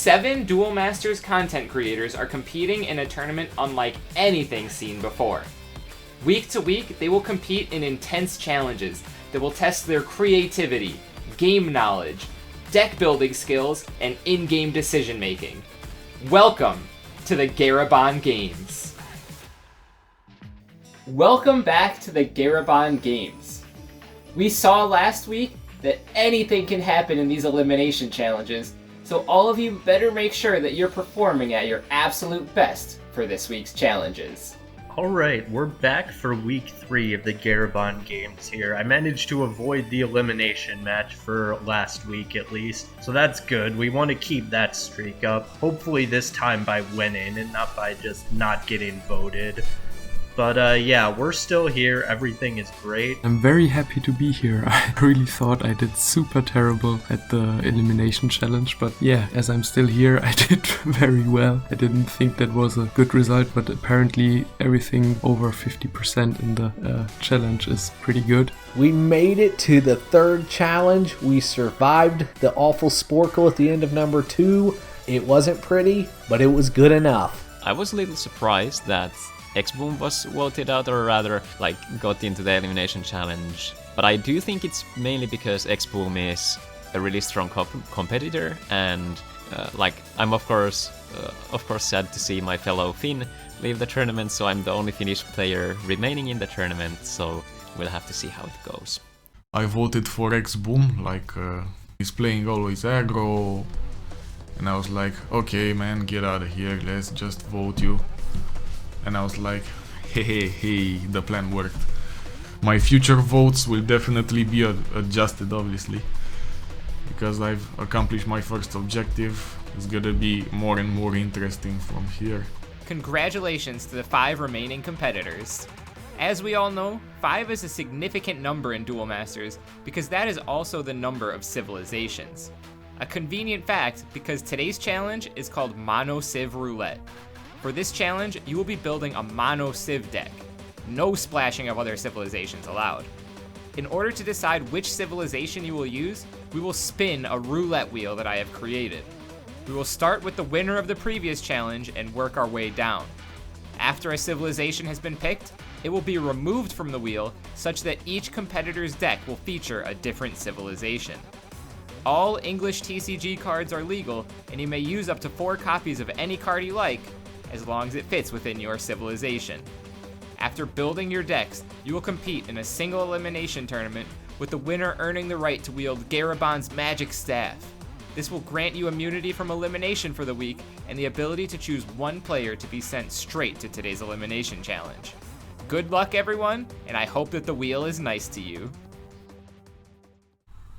7 Duel Masters content creators are competing in a tournament unlike anything seen before. Week to week, they will compete in intense challenges that will test their creativity, game knowledge, deck building skills, and in-game decision making. Welcome to the Garabon Games. Welcome back to the Garabon Games. We saw last week that anything can happen in these elimination challenges, so all of you better make sure that you're performing at your absolute best for this week's challenges. Alright, we're back for week 3 of the Garabon Games here. I managed to avoid the elimination match for last week at least, so that's good. We want to keep that streak up, hopefully this time by winning and not by just not getting voted. But yeah, we're still here, everything is great. I'm very happy to be here. I really thought I did super terrible at the elimination challenge, but yeah, as I'm still here, I did very well. I didn't think that was a good result, but apparently everything over 50% in the challenge is pretty good. We made it to the third challenge. We survived the awful Sporkle at the end of number 2. It wasn't pretty, but it was good enough. I was a little surprised that Xboom was voted out, or rather, got into the elimination challenge. But I do think it's mainly because Xboom is a really strong competitor, and I'm of course sad to see my fellow Finn leave the tournament. So I'm the only Finnish player remaining in the tournament. So we'll have to see how it goes. I voted for Xboom, he's playing always aggro, and I was like, okay man, get out of here, let's just vote you. And I was like, hey, the plan worked. My future votes will definitely be adjusted, obviously, because I've accomplished my first objective. It's gonna be more and more interesting from here. Congratulations to the 5 remaining competitors. As we all know, 5 is a significant number in Duel Masters because that is also the number of civilizations. A convenient fact because today's challenge is called Mono-Civ Roulette. For this challenge, you will be building a Mono-Civ deck. No splashing of other civilizations allowed. In order to decide which civilization you will use, we will spin a roulette wheel that I have created. We will start with the winner of the previous challenge and work our way down. After a civilization has been picked, it will be removed from the wheel such that each competitor's deck will feature a different civilization. All English TCG cards are legal, and you may use up to 4 copies of any card you like, as long as it fits within your civilization. After building your decks, you will compete in a single elimination tournament, with the winner earning the right to wield Garabon's magic staff. This will grant you immunity from elimination for the week and the ability to choose one player to be sent straight to today's elimination challenge. Good luck everyone, and I hope that the wheel is nice to you.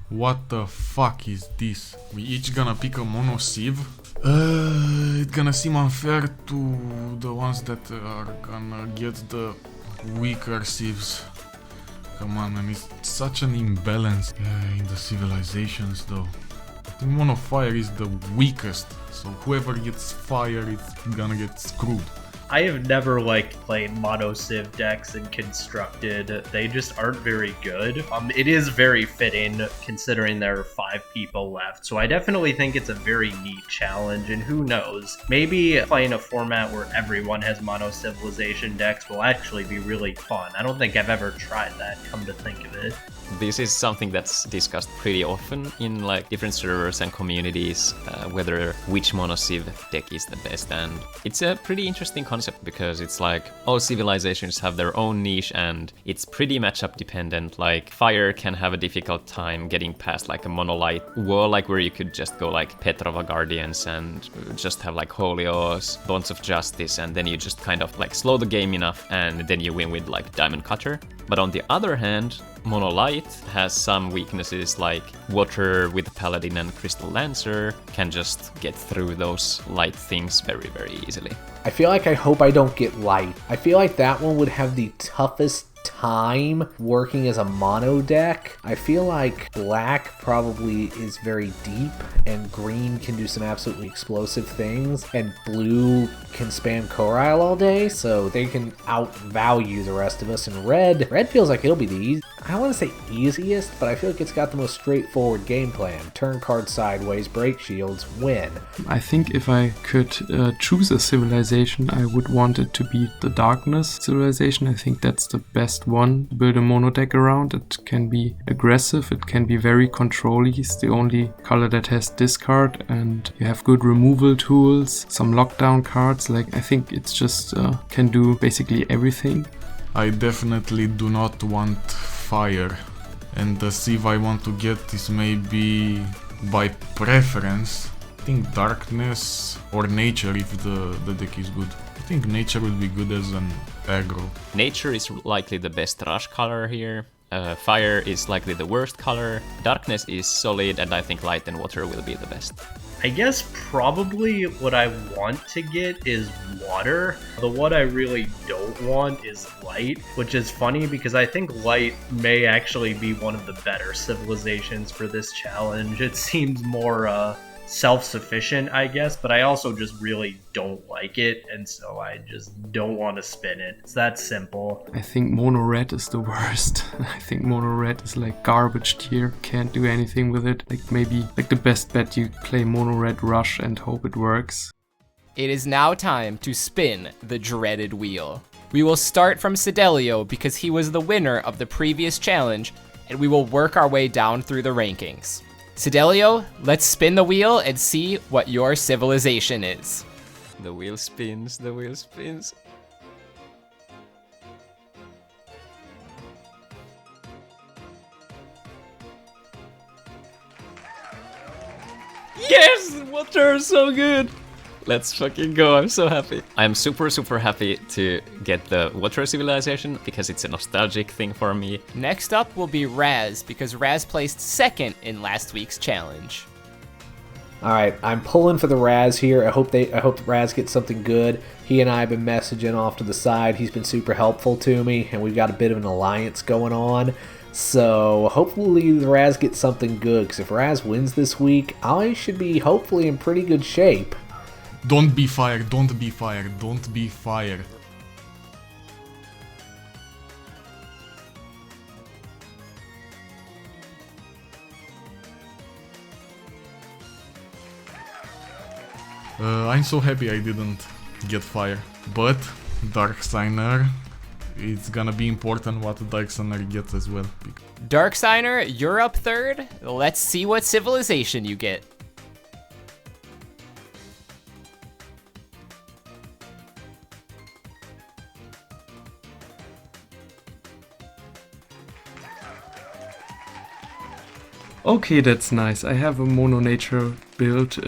What the fuck is this? We each gonna pick a Mono-Civ? It's gonna seem unfair to the ones that are gonna get the weaker civs. Come on man, it's such an imbalance in the civilizations though. I think Mono-Fire is the weakest, so whoever gets fire is gonna get screwed. I have never liked playing Mono-Civ decks in Constructed. They just aren't very good. It is very fitting considering there are 5 people left, so I definitely think it's a very neat challenge, and who knows, maybe playing a format where everyone has Mono-Civilization decks will actually be really fun. I don't think I've ever tried that, come to think of it. This is something that's discussed pretty often in different servers and communities, which Mono-Civ deck is the best, and it's a pretty interesting concept because it's all civilizations have their own niche and it's pretty matchup dependent. Fire can have a difficult time getting past a monolith wall, where you could just go Petrova Guardians and just have Holios, Bonds of Justice, and then you just kind of slow the game enough and then you win with Diamond Cutter. But on the other hand, Monolith has some weaknesses like Water with Paladin and Crystal Lancer can just get through those light things very, very easily. I feel like I hope I don't get light. I feel like that one would have the toughest time working as a mono deck. I feel like black probably is very deep and green can do some absolutely explosive things, and blue can spam Corile all day, so they can outvalue the rest of us. And red feels like it'll be the I don't want to say easiest, but I feel like it's got the most straightforward game plan. Turn card sideways, break shields, win. I think if I could choose a civilization, I would want it to be the Darkness civilization. I think that's the best one. Build a mono deck around. It can be aggressive, it can be very control-y. It's the only color that has discard, and you have good removal tools, some lockdown cards. Like, I think it's just can do basically everything. I definitely do not want fire, and the Civ I want to get is maybe by preference. I think darkness or nature if the deck is good. I think nature will be good as an aggro. Nature is likely the best rush color here. Fire is likely the worst color. Darkness is solid, and I think light and water will be the best. I guess probably what I want to get is water. The one I really don't want is light, which is funny because I think light may actually be one of the better civilizations for this challenge. It seems more self-sufficient, I guess, but I also just really don't like it, and so I just don't want to spin it. It's that simple. I think mono red is the worst. I think mono red is like garbage tier. Can't do anything with it. Like, maybe like the best bet, you play mono red rush and hope it works. It is now time to spin the dreaded wheel. We will start from Sydelio because he was the winner of the previous challenge, and we will work our way down through the rankings. Sydelio, let's spin the wheel and see what your civilization is. The wheel spins, the wheel spins. Yes! Water, so good! Let's fucking go, I'm so happy. I'm super happy to get the water civilization because it's a nostalgic thing for me. Next up will be Raz, because Raz placed second in last week's challenge. Alright, I'm pulling for the Raz here. I hope Raz gets something good. He and I have been messaging off to the side. He's been super helpful to me, and we've got a bit of an alliance going on. So hopefully the Raz gets something good, because if Raz wins this week, I should be hopefully in pretty good shape. Don't be fire, don't be fire, don't be fire. I'm so happy I didn't get fire, but Darksigner, it's gonna be important what Darksigner gets as well. Darksigner, you're up third. Let's see what civilization you get. Okay, that's nice. I have a mono nature build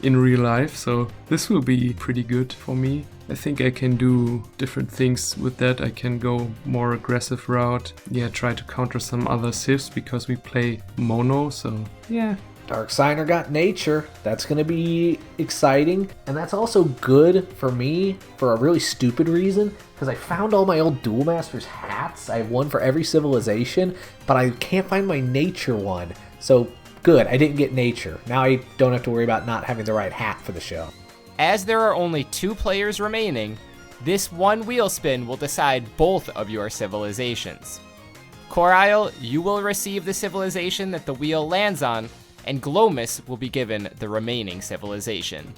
in real life, so this will be pretty good for me. I think I can do different things with that. I can go more aggressive route. Yeah, try to counter some other civs because we play mono, so yeah. Darksigner got nature. That's going to be exciting. And that's also good for me for a really stupid reason, because I found all my old Duel Masters hats. I have one for every civilization, but I can't find my nature one. So good, I didn't get nature. Now I don't have to worry about not having the right hat for the show. As there are only 2 players remaining, this one wheel spin will decide both of your civilizations. Corile, you will receive the civilization that the wheel lands on, and Glowmus will be given the remaining civilization.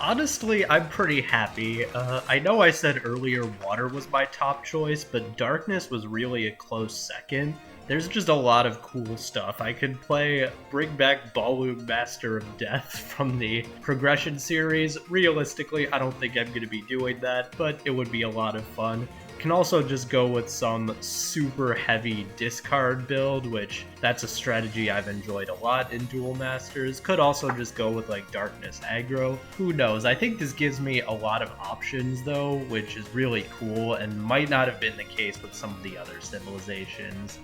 Honestly, I'm pretty happy. I know I said earlier water was my top choice, but darkness was really a close second. There's just a lot of cool stuff. I could bring back Duel Master of Death from the progression series. Realistically, I don't think I'm going to be doing that, but it would be a lot of fun. Can also just go with some super heavy discard build, which that's a strategy I've enjoyed a lot in Duel Masters. Could also just go with like Darkness aggro. Who knows? I think this gives me a lot of options though, which is really cool and might not have been the case with some of the other civilizations.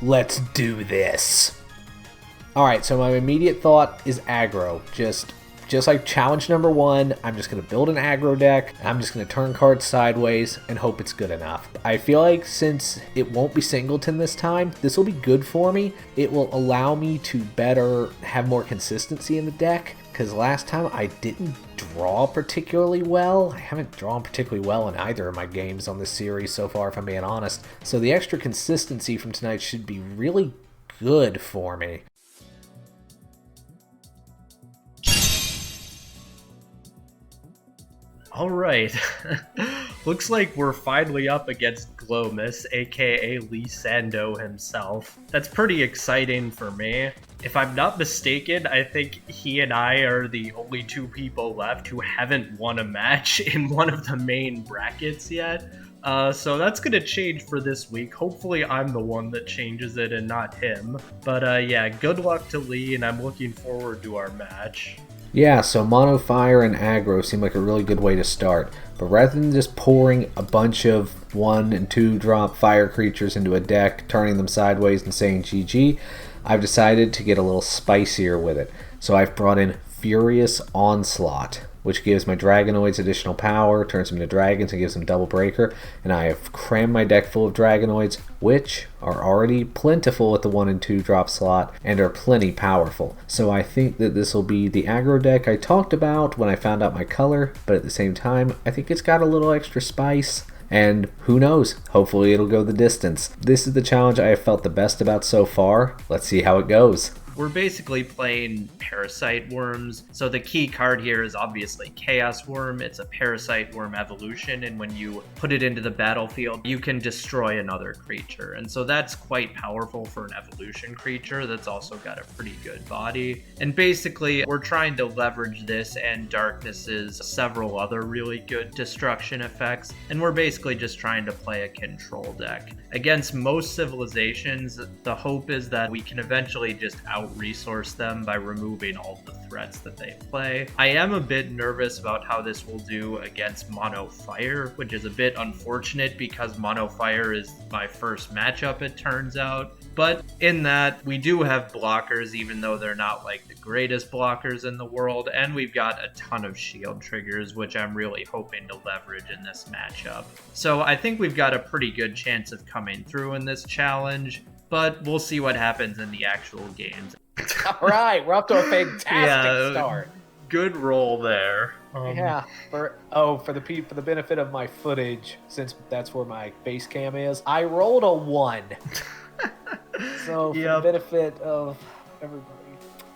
Let's do this. Alright, so my immediate thought is aggro. Just like challenge number 1, I'm just going to build an aggro deck. I'm just going to turn cards sideways and hope it's good enough. I feel like since it won't be singleton this time, this will be good for me. It will allow me to better have more consistency in the deck, because last time I didn't draw particularly well. I haven't drawn particularly well in either of my games on this series so far, if I'm being honest. So the extra consistency from tonight should be really good for me. Alright, looks like we're finally up against Glowmus, aka Lee Sando himself. That's pretty exciting for me. If I'm not mistaken, I think he and I are the only 2 people left who haven't won a match in one of the main brackets yet. So that's gonna change for this week. Hopefully I'm the one that changes it and not him. But yeah, good luck to Lee, and I'm looking forward to our match. Yeah, so mono fire and aggro seem like a really good way to start. But rather than just pouring a bunch of 1 and 2 drop fire creatures into a deck, turning them sideways and saying GG, I've decided to get a little spicier with it. So I've brought in Furious Onslaught, which gives my Dragonoids additional power, turns them into dragons, and gives them double breaker. And I have crammed my deck full of Dragonoids, which are already plentiful at the 1 and 2 drop slot and are plenty powerful. So I think that this will be the aggro deck I talked about when I found out my color, but at the same time, I think it's got a little extra spice. And who knows, hopefully it'll go the distance. This is the challenge I have felt the best about so far. Let's see how it goes. We're basically playing Parasite Worms, so the key card here is obviously Chaos Worm. It's a Parasite Worm evolution, and when you put it into the battlefield, you can destroy another creature. And so that's quite powerful for an evolution creature that's also got a pretty good body. And basically, we're trying to leverage this and Darkness's several other really good destruction effects, and we're basically just trying to play a control deck. Against most civilizations, the hope is that we can eventually just out-resource them by removing all the threats that they play. I am a bit nervous about how this will do against Mono Fire, which is a bit unfortunate because Mono Fire is my first matchup, it turns out. But in that, we do have blockers, even though they're not like the greatest blockers in the world, and we've got a ton of shield triggers, which I'm really hoping to leverage in this matchup. So I think we've got a pretty good chance of coming through in this challenge, but we'll see what happens in the actual games. All right, we're up to a fantastic start. Good roll there. Yeah, for the benefit of my footage, since that's where my face cam is, I rolled a 1. So for the benefit of everybody.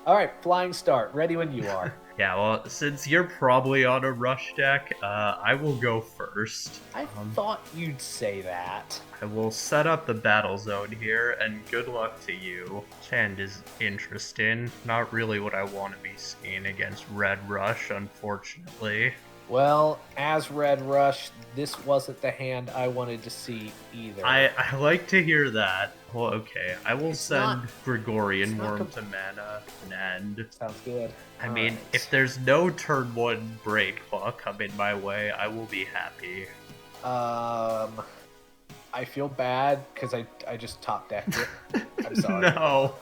All right, flying start. Ready when you are. Yeah, well, since you're probably on a rush deck, I will go first. I thought you'd say that. I will set up the battle zone here, and good luck to you. Chand is interesting. Not really what I want to be seeing against Red Rush, unfortunately. Well, as Red Rush, this wasn't the hand I wanted to see either. I like to hear that. Well, okay. I will send Gregorian Worm to mana and end. Sounds good. I mean, if there's no turn 1 break claw coming my way, I will be happy. I feel bad because I just top decked it. I'm sorry. No.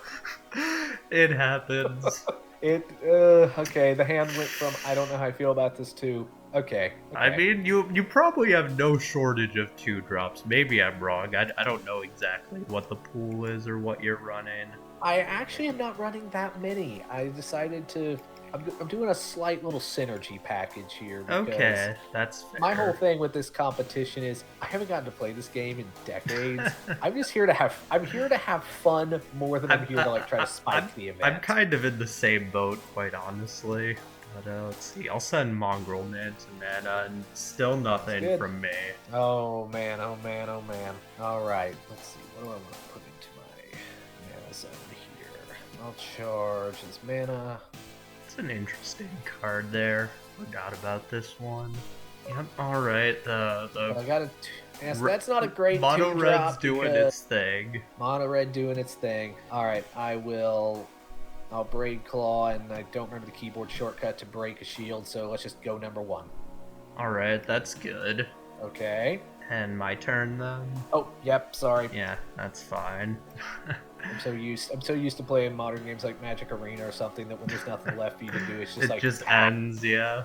It happens. Okay, the hand went from I don't know how I feel about this to okay. I mean, you probably have no shortage of 2 drops. Maybe I'm wrong. I don't know exactly what the pool is or what you're running. I actually am not running that many. I decided to. I'm doing a slight little synergy package here. Okay, that's fair. My whole thing with this competition is I haven't gotten to play this game in decades. I'm just here to have. I'm here to have fun more than I'm here to like try to spike the event. I'm kind of in the same boat, quite honestly. But let's see. I'll send Mongrel Man to mana, and still nothing from me. Oh man! Oh man! Oh man! All right. Let's see. What do I want to put into my mana zone here? I'll charge this mana. It's an interesting card there. Forgot about this one. Yep. All right. But I gotta. Yes, that's not a great Mono 2 Red's drop doing its thing. Mono Red doing its thing. All right. I'll Braid Claw, and I don't remember the keyboard shortcut to break a shield, so let's just go number 1. Alright, that's good. Okay. And my turn then? Oh, yep, sorry. Yeah, that's fine. I'm so used to playing modern games like Magic Arena or something that when there's nothing left for you to do, it's just It like just ends, yeah.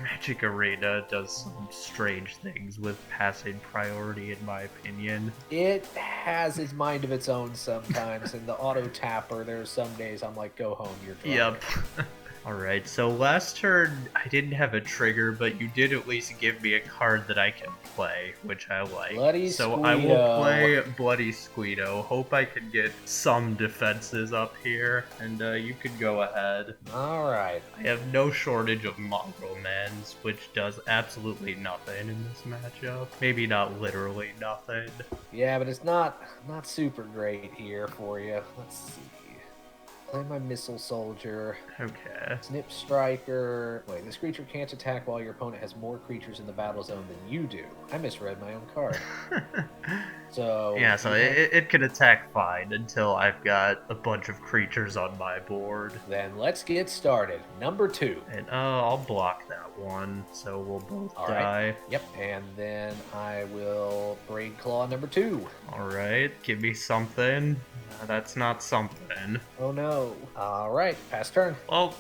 Magic Arena does some strange things with passing priority, in my opinion. It has its mind of its own sometimes, and the auto tapper, there's some days I'm like, go home, you're drunk. Yep. Alright, so last turn I didn't have a trigger, but you did at least give me a card that I can play, which I like. Bloody so I will Squeedo. play Bloody Squeedo. Hope I can get some defenses up here, and you can go ahead. Alright. I have no shortage of Mongrel Mans, which does absolutely nothing in this matchup. Maybe not literally nothing. Yeah, but it's not super great here for you. Let's see. Play my Missile Soldier. Okay. Snip Striker. Wait, this creature can't attack while your opponent has more creatures in the battle zone than you do. I misread my own card. So... Yeah, so it can attack fine until I've got a bunch of creatures on my board. Then let's get started. Number 2. And I'll block that one, so we'll both All die. right. Yep, and then I will Braid Claw number 2. Alright, give me something. That's not something. Oh no. Alright, pass turn. Well,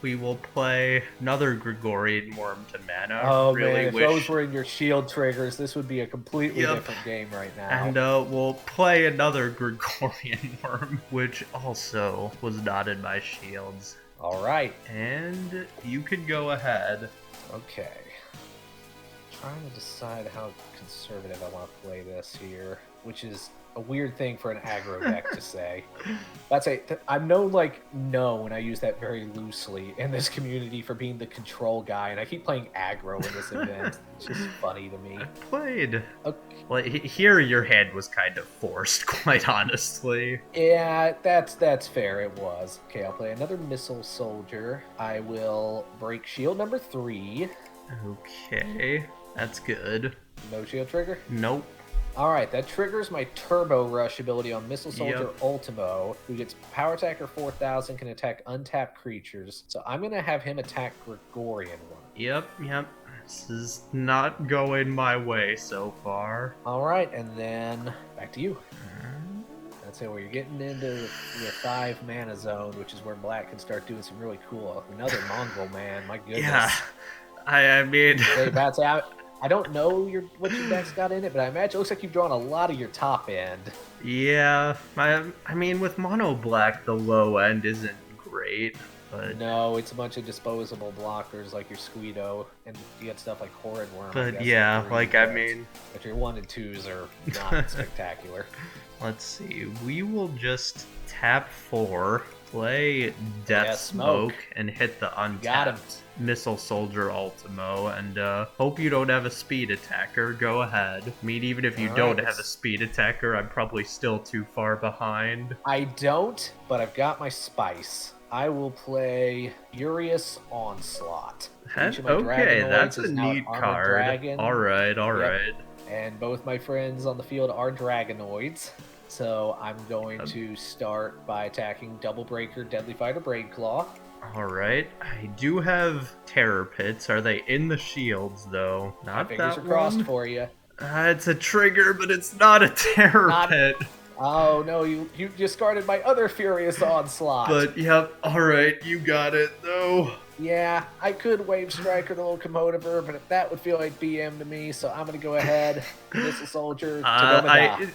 we will play another Gregorian Worm to mana. Oh really man, if wish... those were in your shield triggers, this would be a completely Yep. different game right now. And we'll play another Gregorian Worm, which also was not in my shields. Alright. And you can go ahead. Okay. Trying to decide how conservative I want to play this here, which is a weird thing for an aggro deck to say. I'm known when I use that very loosely in this community for being the control guy, and I keep playing aggro in this event. It's just funny to me. I played. Okay. Well, here your hand was kind of forced, quite honestly. Yeah, that's fair. It was. Okay, I'll play another Missile Soldier. I will break shield number 3. Okay, that's good. No shield trigger? Nope. Alright, that triggers my Turbo Rush ability on Missile Soldier Yep. Ultimo, who gets Power Attacker 4000, can attack untapped creatures. So I'm going to have him attack Gregorian one. Yep. This is not going my way so far. Alright, and then back to you. That's it, where you're getting into your 5 mana zone, which is where Black can start doing some really cool. Another Mongrel Man, my goodness. Yeah, I mean... Hey, Bats, I don't know what your deck's got in it, but I imagine it looks like you've drawn a lot of your top end. Yeah, I mean, with Mono Black, the low end isn't great, but... No, it's a bunch of disposable blockers like your Squeedo, and you get stuff like Horrid Worm. I But guess, yeah, that like, I mean... But your 1 and 2s are not spectacular. Let's see, we will just tap 4, play Death Yeah, Smoke, smoke. and hit the Got him. untapped Missile Soldier Ultimo, and hope you don't have a speed attacker, go ahead. I mean, even if you All don't right, have a speed attacker, I'm probably still too far behind. I don't, but I've got my spice. I will play Furious Onslaught. Each of my Okay, Dragonoids that's a is now an neat armored card. dragon. Alright. And both my friends on the field are Dragonoids. So I'm going to start by attacking Double Breaker, Deadly Fighter, Braid Claw. Alright, I do have Terror Pits. Are they in the shields, though? My Not fingers that are crossed one. for you. It's a trigger, but it's not a Terror Pit. Oh no, you discarded my other Furious Onslaught. But, yep, alright, you got it, though. Yeah, I could Wave Striker the Locomotiver, but that would feel like BM to me, so I'm gonna go ahead. Missile Soldier, nothing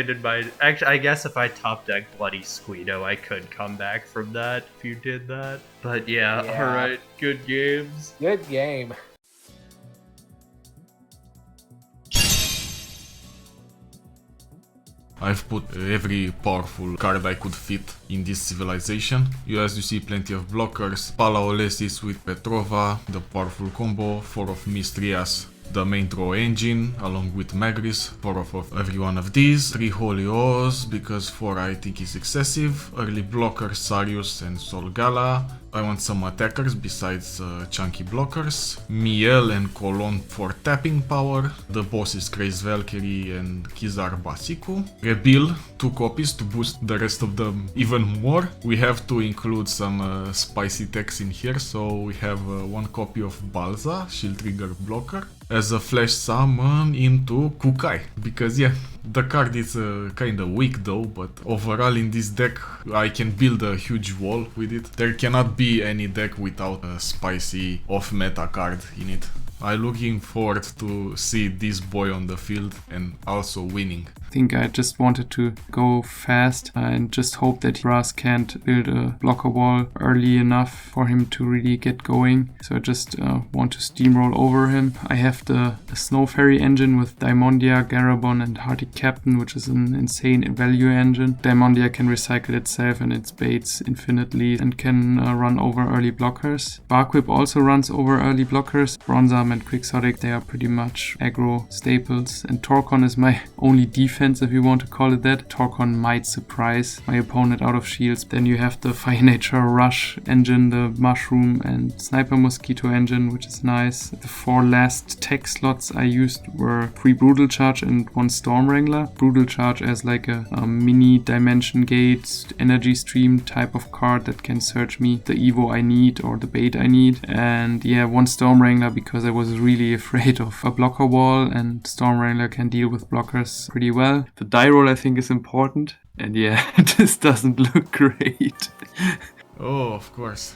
in my... Actually, I guess if I top deck Bloody Squeedo, I could come back from that if you did that. But yeah. Alright, good games. Good game. I've put every powerful card I could fit in this civilization. As you see, plenty of blockers. Palaolesis with Petrova, the powerful combo, 4 of Mistrias, the main draw engine, along with Magris, 4 of every one of these. 3 Holy O's, because 4 I think is excessive. Early blockers, Sarius and Solgala. I want some attackers besides chunky blockers. Miel and Colon for tapping power. The boss is Grace Valkyrie and Kizar Basiku. Rebuild 2 copies to boost the rest of them even more. We have to include some spicy techs in here, so we have 1 copy of Balza, shield trigger blocker. as a flash summon into Kukai. Because yeah, the card is kinda weak though, but overall in this deck I can build a huge wall with it. There cannot be any deck without a spicy off-meta card in it. I'm looking forward to see this boy on the field and also winning. I think I just wanted to go fast and just hope that Ras can't build a blocker wall early enough for him to really get going. So I just want to steamroll over him. I have the Snow Fairy engine with Diamondia, Garabon and Hardy Captain, which is an insane value engine. Diamondia can recycle itself and its baits infinitely and can run over early blockers. Barquip also runs over early blockers. Bronzarm and Quixotic, they are pretty much aggro staples. And Torcon is my only defense, if you want to call it that. Torcon might surprise my opponent out of shields. Then you have the Fire Nature Rush engine, the Mushroom and Sniper Mosquito engine, which is nice. The 4 last tech slots I used were 3 Brutal Charge and 1 Storm Wrangler. Brutal Charge as like a mini Dimension Gate energy stream type of card that can search me the Evo I need or the bait I need. And yeah, 1 Storm Wrangler because I was really afraid of a blocker wall, and Storm Wrangler can deal with blockers pretty well. The die roll I think is important, and yeah, this doesn't look great. Oh, of course.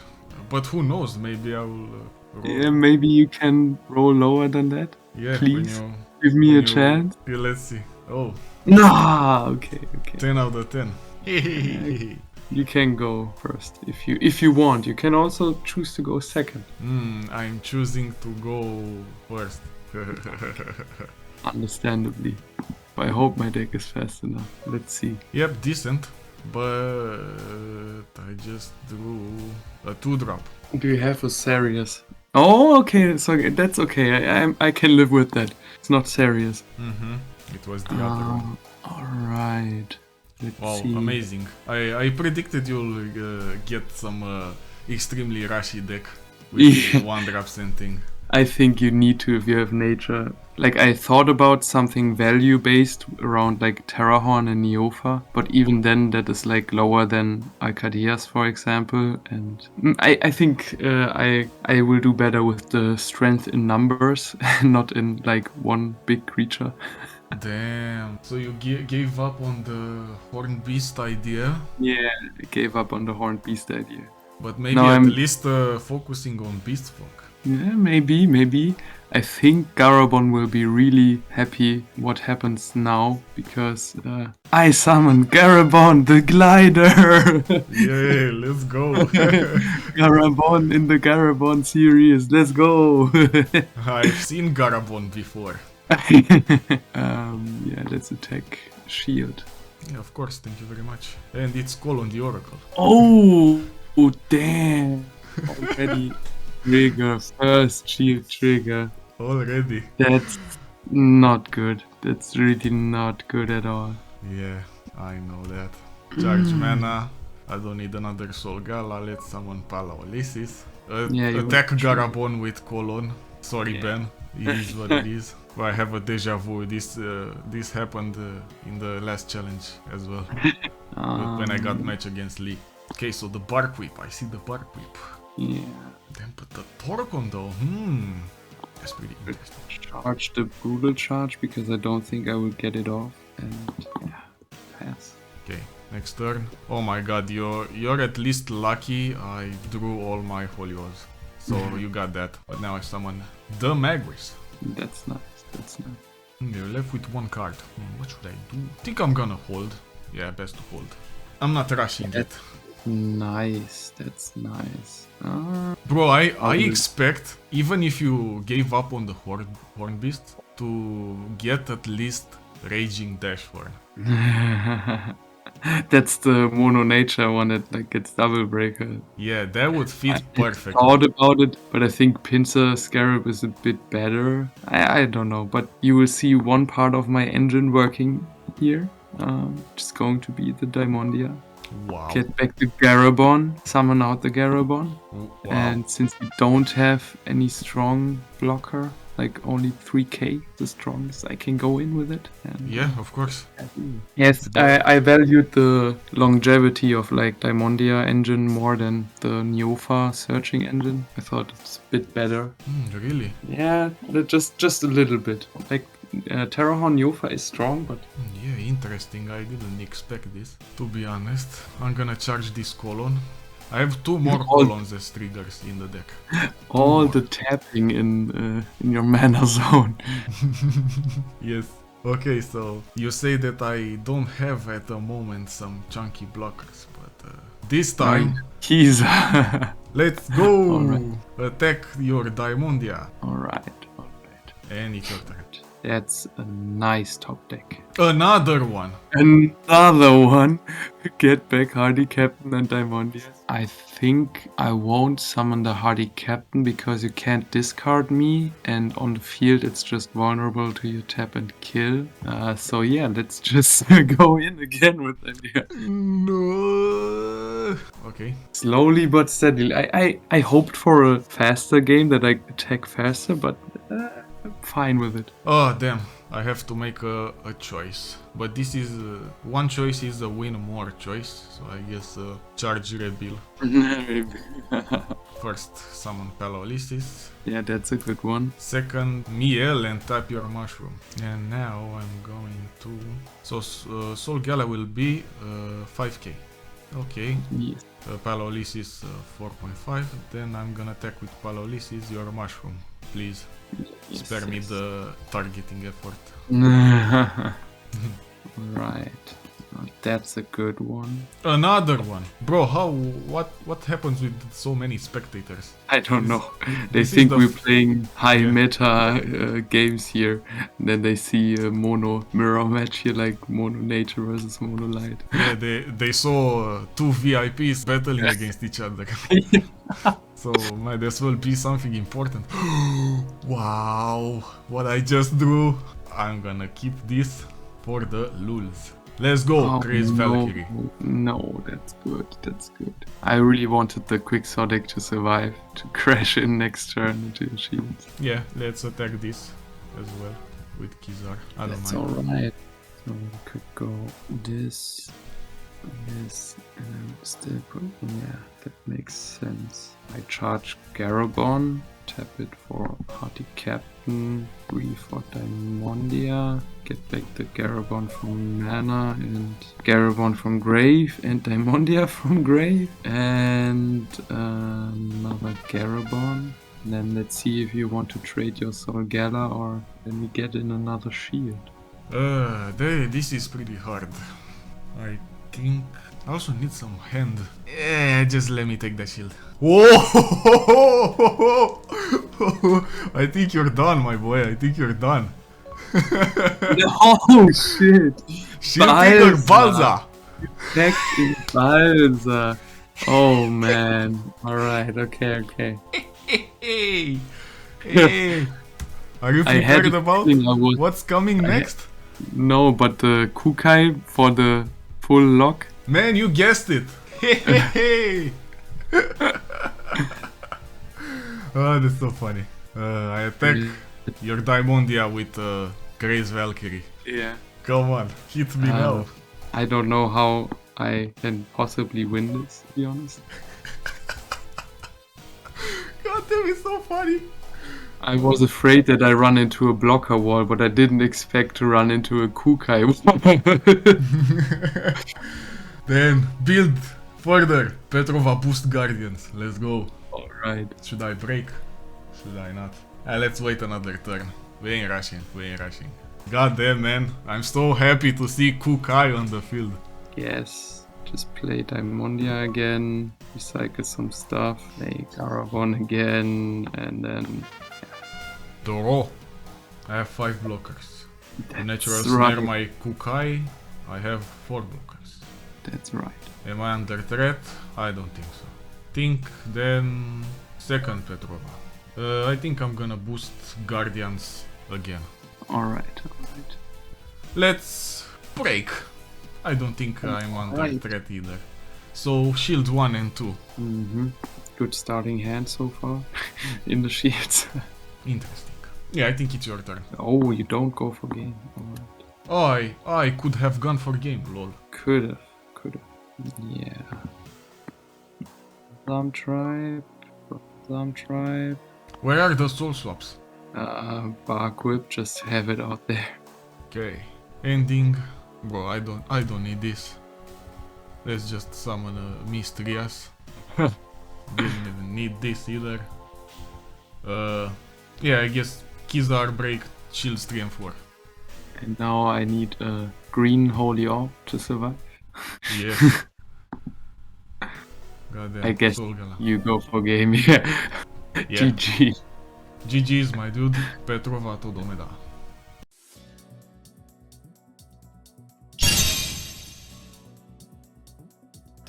But who knows, maybe I will roll. Yeah, maybe you can roll lower than that. Yeah, please give me a chance. Yeah, let's see. Oh. Nah, okay. 10 out of 10. You can go first if you want. You can also choose to go second. I'm choosing to go first. Understandably. But I hope my deck is fast enough. Let's see. Yep, decent. But I just drew a 2-drop. Do you have a serious? Oh, okay. So that's okay. I can live with that. It's not serious. It was the other one. Alright. Let's see. Amazing. I predicted you'll get some extremely rushy deck with 1-drops and thing. I think you need to if you have nature. Like, I thought about something value based around like Terrahorn and Neopha, but even then that is like lower than Arcadias, for example. And I think I will do better with the strength in numbers, not in like one big creature. Damn. So you gave up on the Horned Beast idea? Yeah, I gave up on the Horned Beast idea. But maybe at least focusing on Beast Folk. Yeah, maybe. I think Garabon will be really happy what happens now, because I summon Garabon the Glider! Yeah, let's go! Garabon in the Garabon series, let's go! I've seen Garabon before. Yeah, let's attack shield. Yeah, of course, thank you very much. And it's Colon the Oracle. Oh damn! Already trigger, first shield trigger. Already. That's not good. That's really not good at all. Yeah, I know that. Charge mana. I don't need another Soul Gala. Let's summon Palaolysis. Attack Garabon with Colon. Sorry, Ben. It is what it is. But I have a deja vu. This happened in the last challenge as well. When I got match against Lee. Okay, so the Barquip. I see the Barquip. Yeah. Then put the Torcon though. That's pretty interesting. Charge the Brutal Charge because I don't think I will get it off. And yeah, pass. Okay, next turn. Oh my god, you're at least lucky I drew all my folios. So you got that. But now I summon the Magris. That's nice. You're left with 1 card. What should I do? I think I'm gonna hold. Yeah, best to hold. I'm not rushing it. Nice, that's nice. Bro, I expect, even if you gave up on the Horn Beast, to get at least Raging Dashhorn. That's the Mono Nature one that like gets Double Breaker. Yeah, that would fit perfect. I thought about it, but I think Pincer Scarab is a bit better. I don't know, but you will see one part of my engine working here. Just going to be the Diamondia. Wow. Get back the Garabon, summon out the Garabon. Wow. And since we don't have any strong blocker, like only 3k, the strongest I can go in with it. And Yeah, of course. yes, I valued the longevity of like Diamondia engine more than the Neofa searching engine. I thought it's a bit better. Really? Yeah, just a little bit. Like Terrahorn Neofa is strong, but Yeah, interesting. I didn't expect this. To be honest, I'm gonna charge this colon. I have 2 more colons as triggers in the deck. all the tapping in your mana zone. Yes. Okay, so you say that I don't have at the moment some chunky blockers, but this time, Keys. let's go! Alright. Attack your Diamondia. Alright. And it's your turn. That's a nice top deck. Another one! Another one. Get back Hardy Captain and Diamondia. I think I won't summon the Hardy Captain because you can't discard me, and on the field it's just vulnerable to your tap and kill. So yeah, let's just go in again with them here. No. Okay. Slowly but steadily. I hoped for a faster game that I attack faster, but I'm fine with it. Oh damn, I have to make a choice. But this is one choice is a win more choice, so I guess charge rebuild. First summon Palolysis. Yeah, that's a good one. Second, Miel and tap your mushroom. And now I'm going to... So Soul Gala will be 5k. Okay. Yes. Palolysis 4.5. Then I'm gonna attack with Palolysis your mushroom. Please. Spare me the targeting effort. Right. That's a good one. Another one. Bro, what happens with so many spectators? I don't know. They this is think the we're f- playing high Yeah. meta games here. And then they see a mono mirror match here, like mono nature versus mono light. Yeah, they saw 2 VIPs battling against each other. So might as well be something important. Wow, what I just drew. I'm gonna keep this for the lulz. Let's go, Craze Valkyrie. No, that's good. That's good. I really wanted the Quixotic to survive, to crash in next turn into your shields. Yeah, let's attack this as well with Kizar. I don't That's mind. alright. So we could go this, and then still put. Yeah, that makes sense. I charge Garabon, tap it for Party Captain, 3 for Diamondia, get back the Garabon from mana, and Garabon from grave, and Diamondia from grave, and another Garabon. And then let's see if you want to trade your Soul Gala or let me get in another shield. This is pretty hard. I think I also need some hand. Just let me take that shield. Whoa! I think you're done, my boy. I think you're done. Oh shit! Shield trigger Balza! Protecting Balza. Oh man. Alright, okay. Hey! Hey! Are you I had prepared a about feeling I was- what's coming next? No, but the Kukai for the full lock. Man, you guessed it! Hey! Oh, that's so funny. I attack your Diamondia with Grace Valkyrie. Yeah. Come on, hit me now. I don't know how I can possibly win this, to be honest. God damn, it's so funny. I was afraid that I run into a blocker wall, but I didn't expect to run into a Kukai wall. Then build further. Petrova boost Guardians. Let's go. Alright. Should I break? Should I not? Let's wait another turn. We ain't rushing. God damn, man. I'm so happy to see Kukai on the field. Yes. Just play Diamondia again, recycle some stuff, play Garabon again, and then... The Rowe. I have 5 blockers. The natural That's snare right. my Kukai. I have 4 blockers. That's right. Am I under threat? I don't think so. Think then second Petrova. I think I'm gonna boost Guardians again. Alright. Let's break. I don't think I'm under Alright. threat either. So shield 1 and 2. Mm-hmm. Good starting hand so far in the shields. Interesting. Yeah, I think it's your turn. Oh, you don't go for game. Alright. I could have gone for game, lol. Could've. Yeah. Thumb tribe. Where are the soul swaps? Bark whip, just have it out there. Okay. Ending. Bro, I don't need this. Let's just summon a Mistrias. Didn't even need this either. Yeah, I guess Kizar break, shield strength 4. And now I need a green holy orb to survive. Yeah. Goddamn. I guess Solgala. you go for game, yeah. Yeah. GG. GG's, my dude. Petrovato domeda.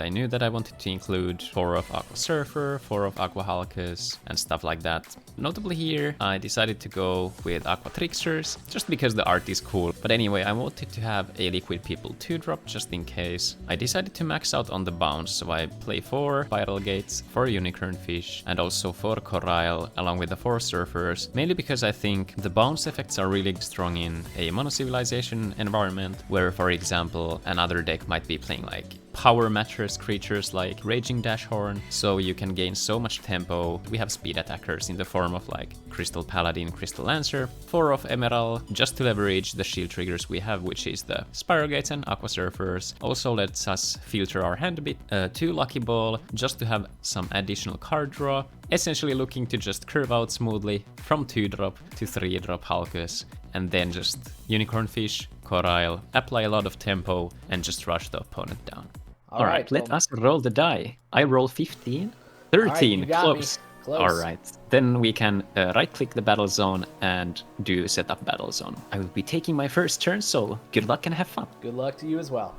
I knew that I wanted to include 4 of Aqua Surfer, 4 of Aqua Halcus, and stuff like that. Notably here, I decided to go with Aqua Tricksters, just because the art is cool. But anyway, I wanted to have a Liquid People 2-drop just in case. I decided to max out on the bounce, so I play 4 Spiral Gates, 4 Unicorn Fish, and also 4 Corail, along with the 4 Surfers, mainly because I think the bounce effects are really strong in a Mono-Civilization environment, where, for example, another deck might be playing like power mattress creatures like Raging Dashhorn, so you can gain so much tempo. We have speed attackers in the form of like Crystal Paladin, Crystal Lancer, 4 of Emerald, just to leverage the shield triggers we have, which is the Spiral Gates and Aqua Surfers. Also lets us filter our hand a bit, 2 Lucky Ball, just to have some additional card draw, essentially looking to just curve out smoothly from 2-drop to 3-drop Halcus, and then just Unicorn Fish, Corail, apply a lot of tempo, and just rush the opponent down. Alright, let us roll the die. I roll 15. 13, you got close. me. Close. Alright, then we can right-click the battle zone and do setup battle zone. I will be taking my first turn, so good luck and have fun. Good luck to you as well.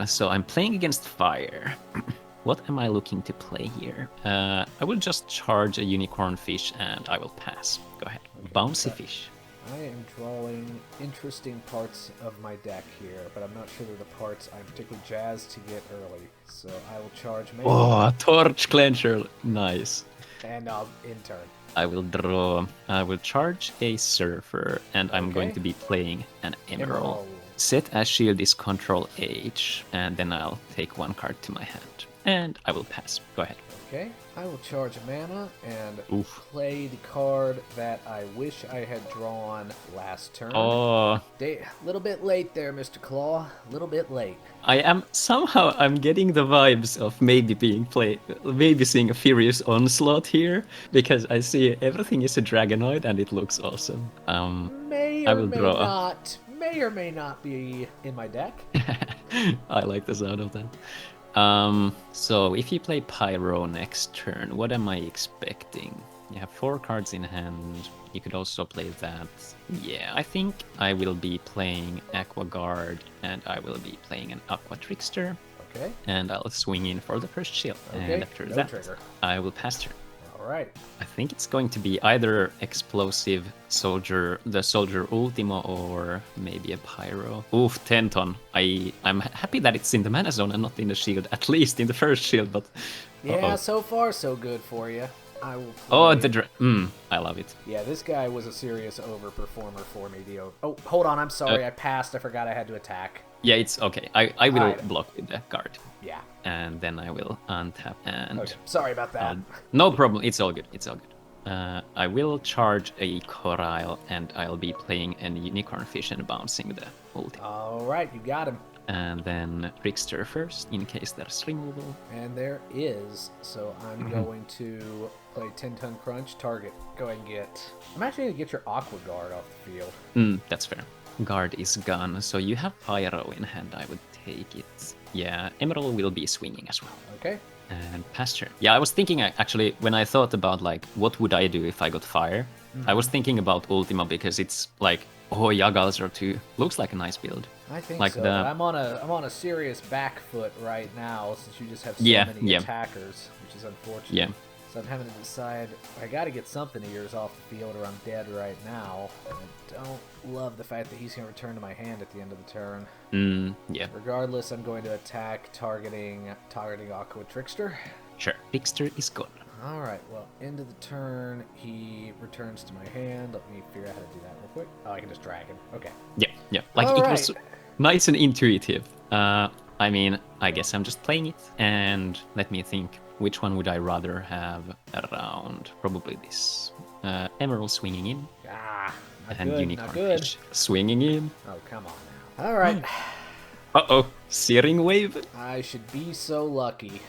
So I'm playing against fire. What am I looking to play here? I will just charge a Unicorn Fish and I will pass. Go ahead. Bouncy Fish. I am drawing interesting parts of my deck here, but I'm not sure they're the parts I'm particularly jazzed to get early. So I will charge maybe. Oh, a Torch Clencher. Nice. And I'll in turn. I will draw. I will charge a Surfer, and I'm going to be playing an Emerald. Set as shield is Control H, and then I'll take 1 card to my hand. And I will pass. Go ahead. Okay, I will charge a mana and Oof. play the card that I wish I had drawn last turn. Oh, Little bit late there, Mr. Claw. Little bit late. I'm getting the vibes of maybe seeing a Furious Onslaught here, because I see everything is a Dragonoid and it looks awesome. May I or will may draw. may or may not be in my deck. I like the sound of that. So if you play Pyro next turn, what am I expecting? You have 4 cards in hand. You could also play that. Yeah, I think I will be playing Aqua Guard, and I will be playing an Aqua Trickster. Okay. And I'll swing in for the first shield. Okay, And after no that, trigger. I will pass turn. Alright. I think it's going to be either Explosive Soldier, the Soldier Ultimo, or maybe a Pyro. Oof, 10 ton. I'm happy that it's in the mana zone and not in the shield, at least in the first shield, but... Yeah, so far so good for you. I will play... Oh, I love it. Yeah, this guy was a serious overperformer for me. Oh, hold on, I'm sorry, I passed. I forgot I had to attack. Yeah, it's okay. I will Alright. block with the guard. Yeah. And then I will untap and... Okay, sorry about that. No problem, it's all good, it's all good. I will charge a Corail, and I'll be playing a Unicorn Fish and bouncing the ulti. Alright, you got him. And then Trickster first, in case there's removal. And there is, so I'm going to play 10-ton crunch, target. Go ahead and get... I'm actually going to get your Aqua Guard off the field. That's fair. Guard is gone, so you have Pyro in hand, I would take it. Yeah, Emerald will be swinging as well. Okay. And pass turn. Yeah, I was thinking, actually, when I thought about, like, what would I do if I got fire? I was thinking about Ultima, because it's like, oh, Yagalzar 2 looks like a nice build. I think like so. I'm on a serious back foot right now, since you just have so many attackers, which is unfortunate. Yeah. So I'm having to decide, I gotta get something of yours off the field or I'm dead right now. I don't love the fact that he's gonna return to my hand at the end of the turn. Yeah. Regardless, I'm going to attack targeting Aqua Trickster. Sure. Trickster is gone. Alright, well, end of the turn, he returns to my hand. Let me figure out how to do that real quick. Oh, I can just drag him. Okay. Yeah. Like, All it was nice and intuitive. I mean, I guess I'm just playing it. And let me think, which one would I rather have around? Probably this. Emerald swinging in. Ah, not And good, Unicorn not good. Fish swinging in. Oh, come on now. Alright. Uh-oh, Searing Wave. I should be so lucky.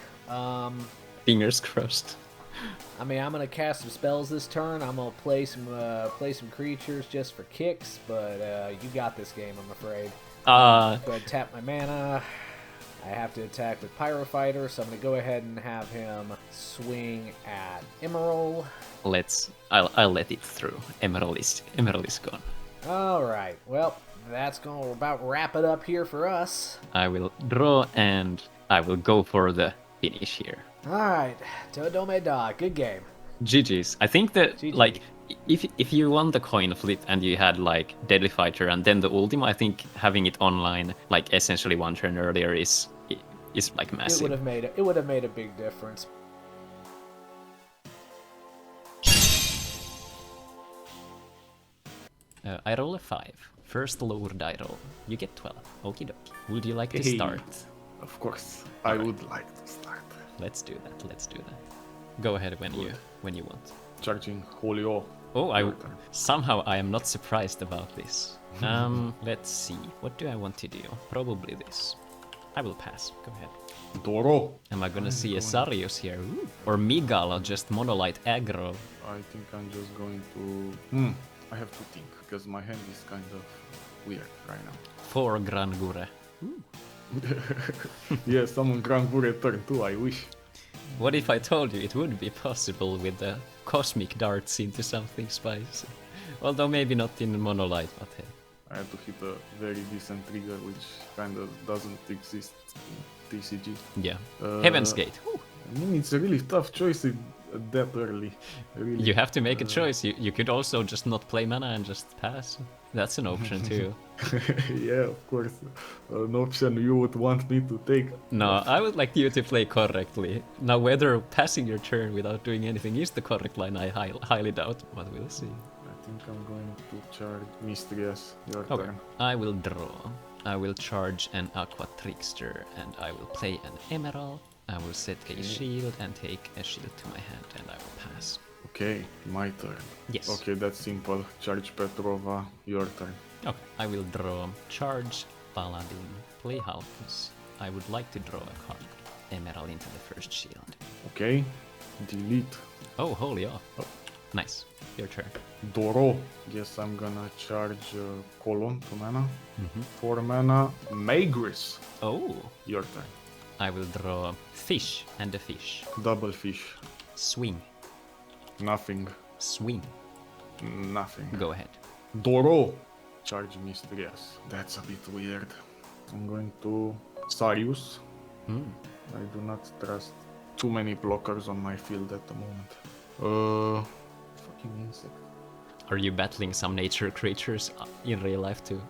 Fingers crossed. I mean, I'm gonna cast some spells this turn. I'm gonna play some creatures just for kicks, but you got this game, I'm afraid. Go ahead and tap my mana. I have to attack with Pyrofighter, so I'm gonna go ahead and have him swing at Emerald. I'll let it through. Emerald is gone. All right. Well, that's gonna about wrap it up here for us. I will draw and I will go for the finish here. All right, Todome Da, good game. GG's. I think that GG. like if you won the coin flip and you had like Deadly Fighter and then the Ultima, I think having it online like essentially one turn earlier is like massive. It would have made a big difference. I roll a 5. First lower die roll. You get 12. Okie dokie. Would you like to Hey. start? Of course, I would like to start. Let's do that. Go ahead when you want. Charging Holy O. Oh, Your turn. somehow I am not surprised about this. Let's see. What do I want to do? Probably this. I will pass. Go ahead. Doro. Am I gonna see a Sarius here? Ooh. Or Migal or just Monolite aggro? I think I'm just going to... I have to think, because my hand is kind of weird right now. 4 Grangure. Yeah, summon Grand Gure turn 2, I wish. What if I told you it would be possible with the cosmic darts into something spicy? Although maybe not in Monolite, but hey. I had to hit a very decent trigger, which kind of doesn't exist in TCG. Yeah. Heaven's Gate. Whew. I mean, it's a really tough choice that early. Really. You have to make a choice. You could also just not play mana and just pass. That's an option too. Yeah, of course. An option you would want me to take. No, I would like you to play correctly. Now, whether passing your turn without doing anything is the correct line, I highly doubt, but we'll see. I think I'm going to charge Mistress. Your Okay. turn. I will draw. I will charge an Aqua Trickster, and I will play an Emerald. I will set a shield and take a shield to my hand, and I will pass. Okay, my turn. Yes. Okay, that's simple. Charge Petrova, your turn. Okay. I will draw Charge Paladin, play Halkus. I would like to draw a card. Emerald into the first shield. Okay, delete. Oh, holy off. Oh. Nice. Your turn. Doro. Guess I'm gonna charge Colon to mana. 4 mana. Magris, Oh. your turn. I will draw Fish and a Fish. Double fish. Swing. Nothing. Swing. Nothing. Go ahead. Doro. Charge Mistress. That's a bit weird. I'm going to Sarius. I do not trust too many blockers on my field at the moment. Fucking insect. Are you battling some nature creatures in real life too?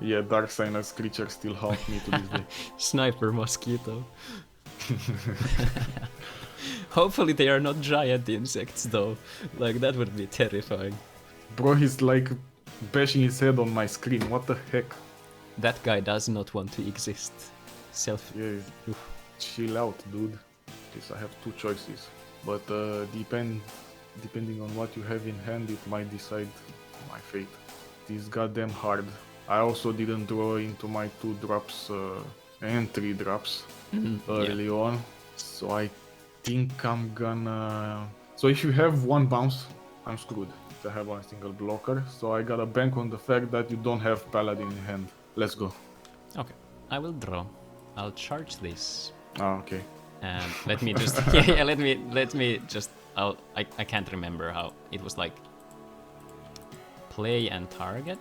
Yeah, Darksigner's creatures still haunt me to this day. Sniper mosquito. Hopefully they are not giant insects though. Like that would be terrifying. Bro, he's like bashing his head on my screen. What the heck? That guy does not want to exist. Yeah, chill out, dude. Yes, I have 2 choices. But depending on what you have in hand, it might decide my fate. It is goddamn hard. I also didn't draw into my 2 drops and 3 drops early on. So I think I'm gonna... So if you have 1 bounce, I'm screwed. I have 1 single blocker. So I gotta bank on the fact that you don't have Paladin in hand. Let's go. Okay, I will draw. I'll charge this. Ah, okay. And let me just let me just I can't remember how it was like play and target.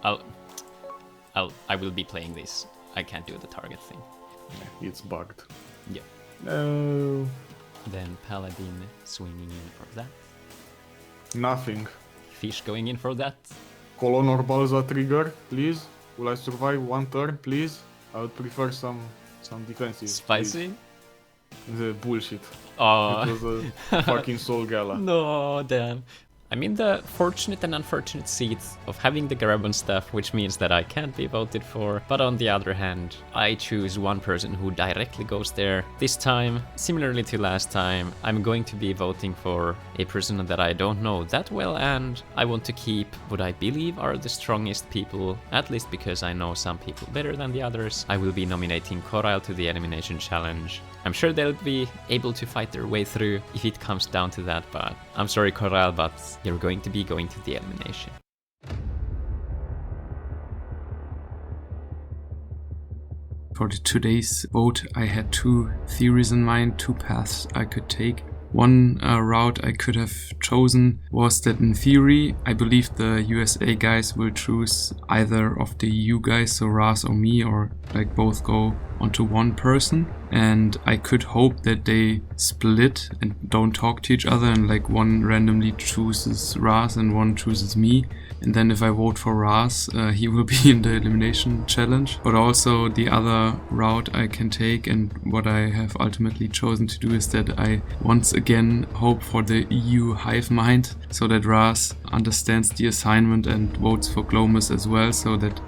I will be playing this. I can't do the target thing. Yeah, it's bugged. Yeah. No. Then Paladin swinging in for that. Nothing. Fish going in for that. Colon or Balza trigger, please. Will I survive 1 turn, please? I would prefer some defensive. Spicy. The bullshit. Oh. It was a fucking Soul Gala. No, damn. I'm in the fortunate and unfortunate seat of having the Garabon stuff, which means that I can't be voted for. But on the other hand, I choose one person who directly goes there. This time, similarly to last time, I'm going to be voting for a person that I don't know that well, and I want to keep what I believe are the strongest people, at least because I know some people better than the others. I will be nominating Corail to the Elimination Challenge. I'm sure they'll be able to fight their way through if it comes down to that, but I'm sorry, Corail, but you're going to be going to the elimination. For today's vote, I had two theories in mind, two paths I could take. One route I could have chosen was that in theory, I believe the USA guys will choose either of the EU guys, so Raz or me, or like both go onto one person. And I could hope that they split and don't talk to each other, and like one randomly chooses Raz and one chooses me. And then if I vote for Raz, he will be in the elimination challenge. But also the other route I can take, and what I have ultimately chosen to do, is that I once again hope for the EU hive mind, so that Raz understands the assignment and votes for Glowmus as well, so that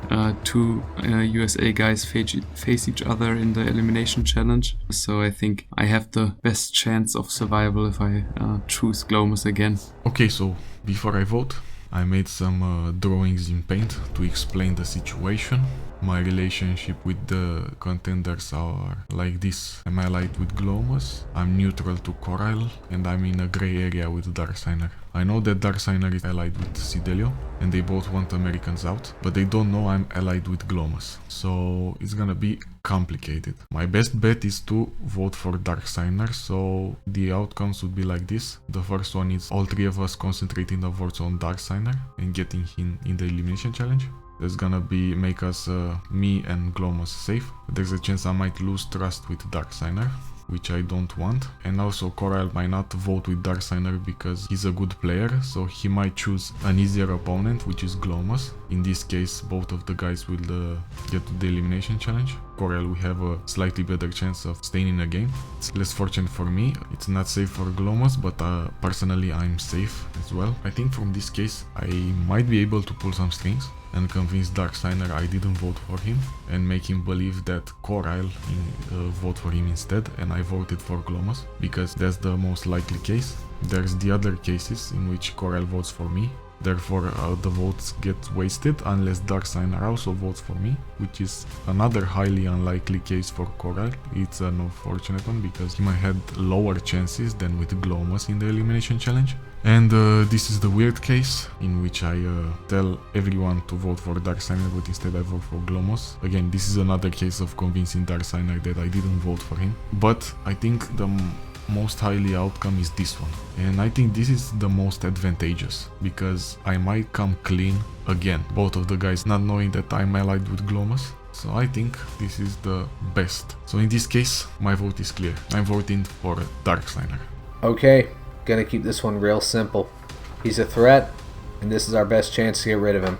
two USA guys face each other in the elimination challenge. So I think I have the best chance of survival if I choose Glowmus again. Okay, so before I vote, I made some drawings in Paint to explain the situation. My relationship with the contenders are like this. I'm allied with Glowmus, I'm neutral to Corail, and I'm in a grey area with Darksigner. I know that Darksigner is allied with Sydelio, and they both want Americans out, but they don't know I'm allied with Glowmus. So it's gonna be complicated. My best bet is to vote for Darksigner, so the outcomes would be like this. The first one is all three of us concentrating the votes on Darksigner and getting him in the elimination challenge. That's gonna make us, me and Glowmus, safe. There's a chance I might lose trust with Darksigner, which I don't want. And also Corail might not vote with Darksigner because he's a good player, so he might choose an easier opponent, which is Glowmus. In this case, both of the guys will get to the elimination challenge. Corail, we have a slightly better chance of staying in the game. It's less fortunate for me. It's not safe for Glowmus, but personally I'm safe as well. I think from this case I might be able to pull some strings and convince Darksigner I didn't vote for him, and make him believe that Corail vote for him instead, and I voted for Glowmus, because that's the most likely case. There's the other cases in which Corail votes for me, therefore the votes get wasted unless Darksigner also votes for me, which is another highly unlikely case for Corail. It's an unfortunate one because he might have lower chances than with Glowmus in the elimination challenge. And this is the weird case in which I tell everyone to vote for Darksigner, but instead I vote for Glowmus. Again, this is another case of convincing Darksigner that I didn't vote for him. But I think the most highly outcome is this one. And I think this is the most advantageous, because I might come clean again, both of the guys not knowing that I'm allied with Glowmus. So I think this is the best. So in this case, my vote is clear. I'm voting for Darksigner. Okay. Gonna keep this one real simple. He's a threat, and this is our best chance to get rid of him.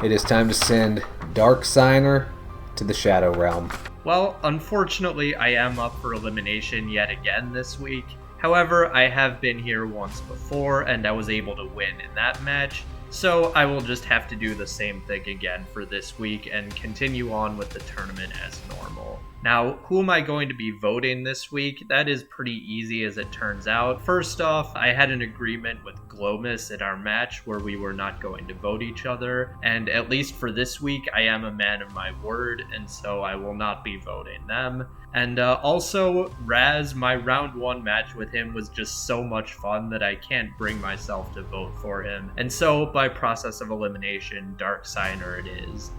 It is time to send Darksigner to the Shadow Realm. Well, unfortunately, I am up for elimination yet again this week. However, I have been here once before, and I was able to win in that match. So I will just have to do the same thing again for this week and continue on with the tournament as normal. Now, who am I going to be voting this week? That is pretty easy as it turns out. First off, I had an agreement with Glowmus in our match where we were not going to vote each other, and at least for this week, I am a man of my word, and so I will not be voting them. And also, Raz, my round 1 match with him was just so much fun that I can't bring myself to vote for him. And so, by process of elimination, Darksigner it is.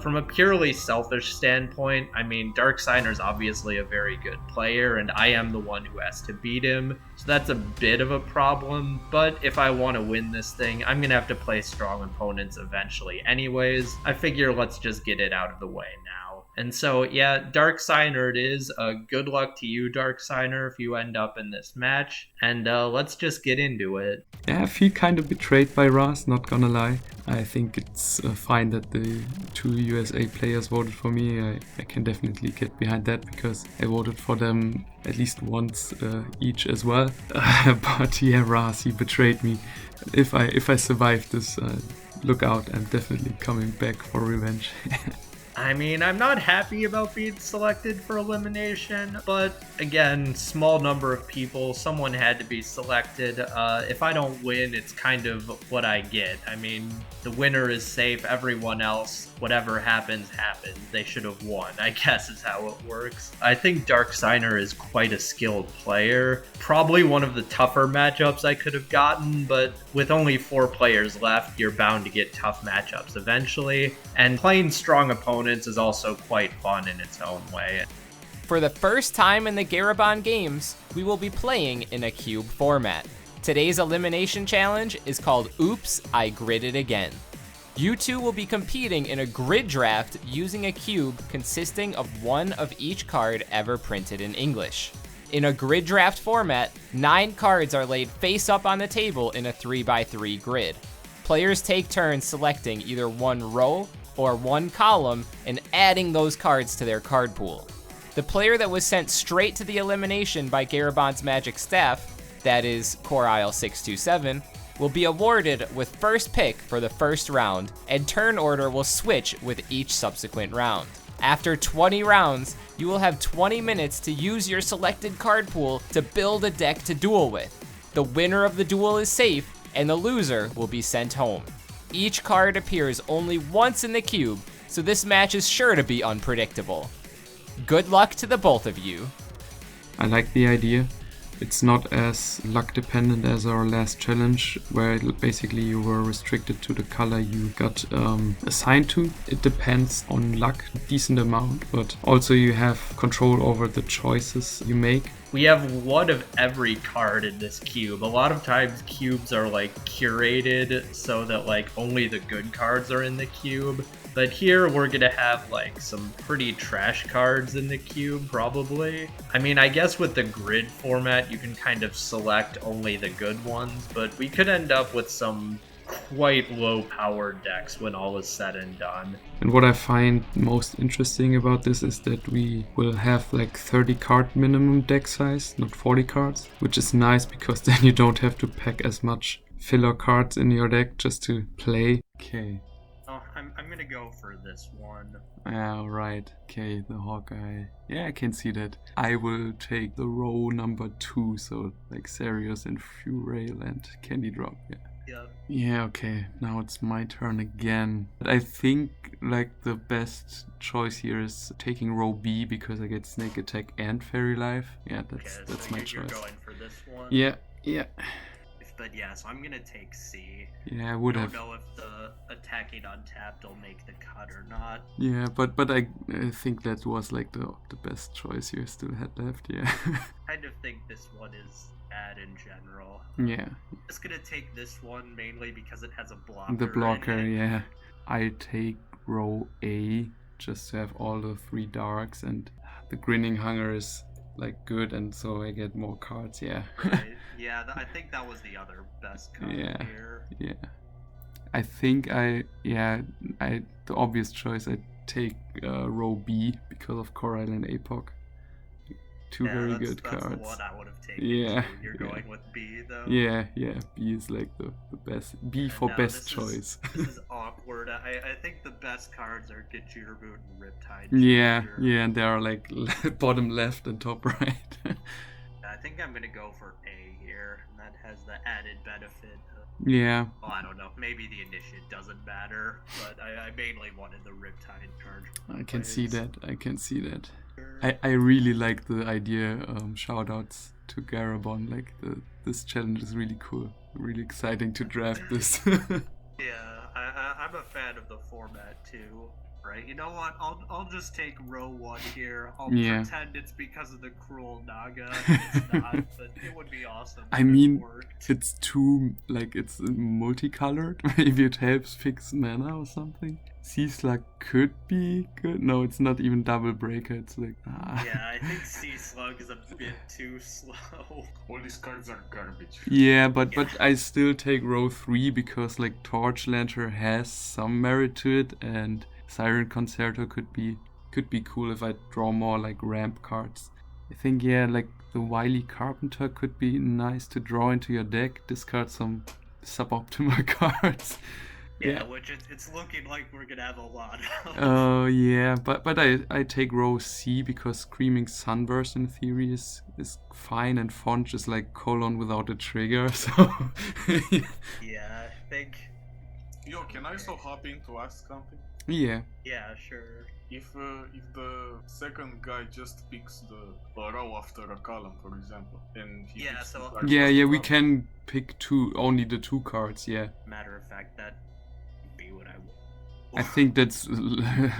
From a purely selfish standpoint, I mean, Darksigner's obviously a very good player, and I am the one who has to beat him. So that's a bit of a problem, but if I want to win this thing, I'm gonna have to play strong opponents eventually anyways. I figure let's just get it out of the way now. And so, yeah, Darksigner it is. Good luck to you, Darksigner, if you end up in this match. And let's just get into it. Yeah, I feel kind of betrayed by Ras, not gonna lie. I think it's fine that the 2 USA players voted for me. I can definitely get behind that because I voted for them at least once each as well. But yeah, Ras, he betrayed me. If I survive this, look out, I'm definitely coming back for revenge. I mean, I'm not happy about being selected for elimination, but again, small number of people, someone had to be selected. If I don't win, it's kind of what I get. I mean, the winner is safe, everyone else, whatever happens, happens. They should have won, I guess is how it works. I think Darksigner is quite a skilled player. Probably one of the tougher matchups I could have gotten, but with only 4 players left, you're bound to get tough matchups eventually. And playing strong opponents is also quite fun in its own way. For the first time in the Garabon games, we will be playing in a cube format. Today's elimination challenge is called Oops, I Gridded Again. You two will be competing in a grid draft using a cube consisting of one of each card ever printed in English. In a grid draft format, 9 cards are laid face up on the table in a 3x3 grid. Players take turns selecting either one row or one column and adding those cards to their card pool. The player that was sent straight to the elimination by Garabon's magic staff, that is Core Isle 627, will be awarded with first pick for the first round, and turn order will switch with each subsequent round. After 20 rounds, you will have 20 minutes to use your selected card pool to build a deck to duel with. The winner of the duel is safe, and the loser will be sent home. Each card appears only once in the cube, so this match is sure to be unpredictable. Good luck to the both of you. I like the idea. It's not as luck dependent as our last challenge, where basically you were restricted to the color you got assigned to. It depends on luck, a decent amount, but also you have control over the choices you make. We have one of every card in this cube. A lot of times cubes are like curated so that like only the good cards are in the cube. But here we're gonna have like some pretty trash cards in the cube, probably. I mean, I guess with the grid format, you can kind of select only the good ones, but we could end up with some quite low-powered decks when all is said and done. And what I find most interesting about this is that we will have like 30 card minimum deck size, not 40 cards, which is nice because then you don't have to pack as much filler cards in your deck just to play. Okay. I'm gonna go for this one. Yeah, right. Okay, the Hawkeye. Yeah, I can see that. I will take the row number 2, so like Serious and Furail and Candy Drop. Yeah. Yep. Yeah, okay. Now it's my turn again. But I think like the best choice here is taking row B because I get Snake Attack and Fairy Life. Yeah, that's my choice. You're going for this one? Yeah. But yeah, so I'm gonna take C. Yeah, I would have. I don't know if the attacking untapped will make the cut or not. Yeah, but I think that was like the best choice you still had left, yeah. I kind of think this one is bad in general. Yeah. I'm just gonna take this one mainly because it has a blocker. The blocker, yeah. I take row A just to have all the 3 darks, and the Grinning Hunger is like good, and so I get more cards, yeah. Right. Yeah, I think that was the other best card here. Yeah. I think the obvious choice, I take row B because of Coral and Apoc. Two very good cards. That's the one I would have taken. Yeah. Too. You're going with B though? Yeah. B is like the best. B for best choice. This is awkward. I think the best cards are Gielinor and Riptide. Yeah, and they are like bottom left and top right. I think I'm gonna go for A here, and that has the added benefit of, yeah. Well, I don't know. Maybe the initiate doesn't matter, but I mainly wanted the Riptide charge. I can see that. I really like the idea. Shoutouts to Garabon. Like this challenge is really cool. Really exciting to draft this. Yeah, I'm a fan of the format too. Right, you know what? I'll just take row 1 here. I'll pretend it's because of the cruel Naga. It's not, but it would be awesome. I mean, it's too like it's multicolored. Maybe it helps fix mana or something. Sea Slug could be good. No, it's not even double breaker. It's like Yeah, I think Sea Slug is a bit too slow. All these cards are garbage. Yeah, but I still take row 3 because like Torch Lantern has some merit to it, and Siren Concerto could be cool if I draw more like ramp cards. I think like the Wily Carpenter could be nice to draw into your deck, discard some suboptimal cards. Yeah, which it's looking like we're gonna have a lot of. Oh yeah, but I take row C because Screaming Sunburst in theory is fine, and Fonch is like colon without a trigger, so Yeah, I think. Yo, can I also hop in to ask something? yeah. Yeah, sure. If the second guy just picks the row after a column, for example, and he Yeah, picks so- the card Yeah, first we column, can pick only the 2 cards, yeah. Matter of fact, that would be what I want. I think that's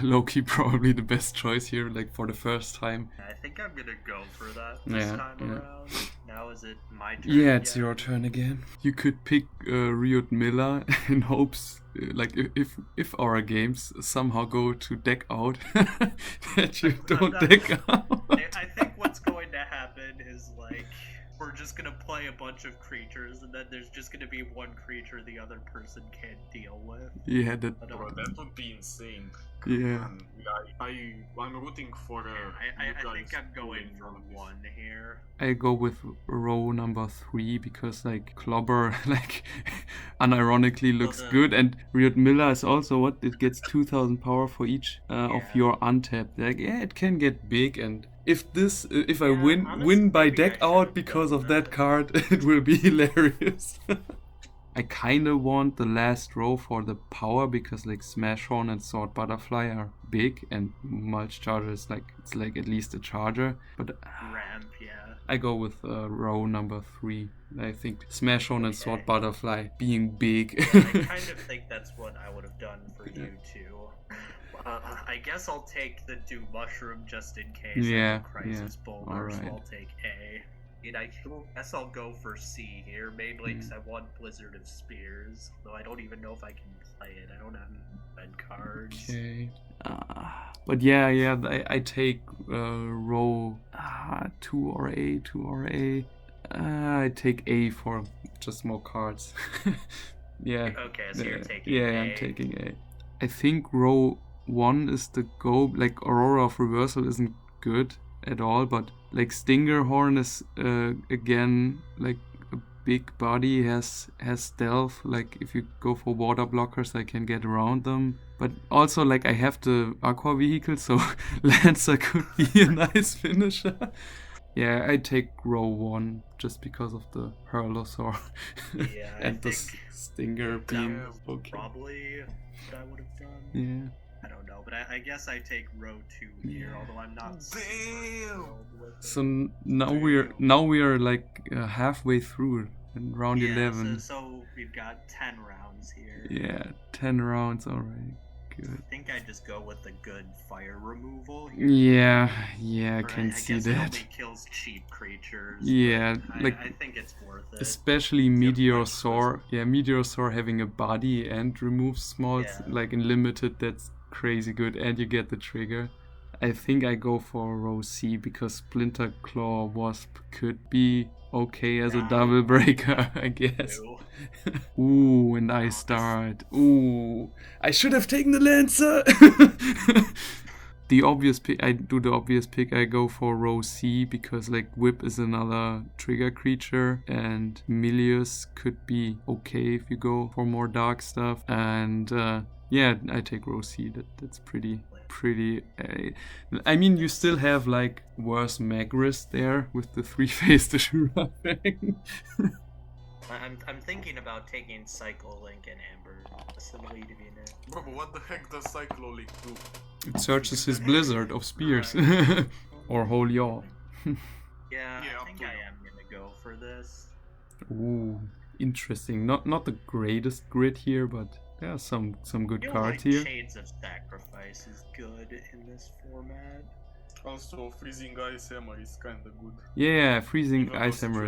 low-key probably the best choice here, like for the first time. I think I'm gonna go for that this Yeah, time yeah. around. Now is it my turn? Yeah, it's yet? your turn again. You could pick Riot Miller in hopes, like if our games somehow go to deck out, that you don't deck out. I think what's going to happen is like we're just gonna play a bunch of creatures, and then there's just gonna be one creature the other person can't deal with. Yeah, that. I don't Bro, know. that would be insane. Yeah. I'm rooting for I think I'm going for one here. I go with row number 3 because like Clobber like unironically looks good, and Riot Miller is also what it gets 2000 power for each of Yeah. your untapped. Like it can get big, and if I Yeah, win honestly, by maybe I deck out should've because done of that that. card, it will be hilarious. I kinda want the last row for the power because like Smash Horn and Sword Butterfly are big, and Mulch Charger is like it's like at least a charger. But Ramp, yeah. I go with row number 3. I think Smash Horn and Sword Butterfly being big. I kind of think that's what I would have done for you too. I guess I'll take the Dew Mushroom just in case. Yeah, Crisis yeah. Boulder, so Alright. I'll take A. And I guess I'll go for C here, mainly because I want Blizzard of Spears. Though I don't even know if I can play it. I don't have red cards. Okay. But yeah, I take row 2 or A. I take A for just more cards. Yeah. Okay, so you're taking Yeah, A. I'm taking A. I think row 1 is the go. Like Aurora of Reversal isn't good at all, but like Stinger Horn is again like a big body, has stealth. Like if you go for water blockers, I can get around them. But also like I have the aqua vehicle, so Lancer could be a nice finisher. Yeah, I take row 1 just because of the Hurlosaur Yeah, I and the think Stinger that beam. was Okay. probably what I would have done. Yeah. I don't know, but I guess I take row 2 here, although I'm not super thrilled with it. So now we are like halfway through in round Yeah, 11. So we've got 10 rounds here. Yeah, 10 rounds already. Good. I think I just go with the good fire removal here. Yeah, I Or can see guess that. It only kills cheap creatures. Yeah, but like I think it's worth it. especially Meteorosaur. Yeah, Meteorosaur having a body and removes smalls Yeah. like in limited. That's crazy good, and you get the trigger. I think I go for row C because Splinter Claw Wasp could be okay as a double breaker, I guess. Ew. Ooh, and I start. Ooh, I should have taken the Lancer. The obvious pick. I do the obvious pick. I go for row C because like Whip is another trigger creature, and Milius could be okay if you go for more dark stuff. And yeah, I take row C. That's pretty. I mean, you still have like worse Magris there with the 3-faced Ashura thing. I'm thinking about taking Cycle Link and Amber. Bro, but what the heck does Cyclolink do? It searches his blizzard of spears. Or Holy Awe. Yeah, Yeah, I up think to I you. am gonna go for this. Ooh, interesting. Not the greatest grid here, but there are some good I feel cards like here. Shades of Sacrifice is good in this format. Also, Freezing Ice Hammer is kinda good. Yeah, Freezing Even Ice though Hammer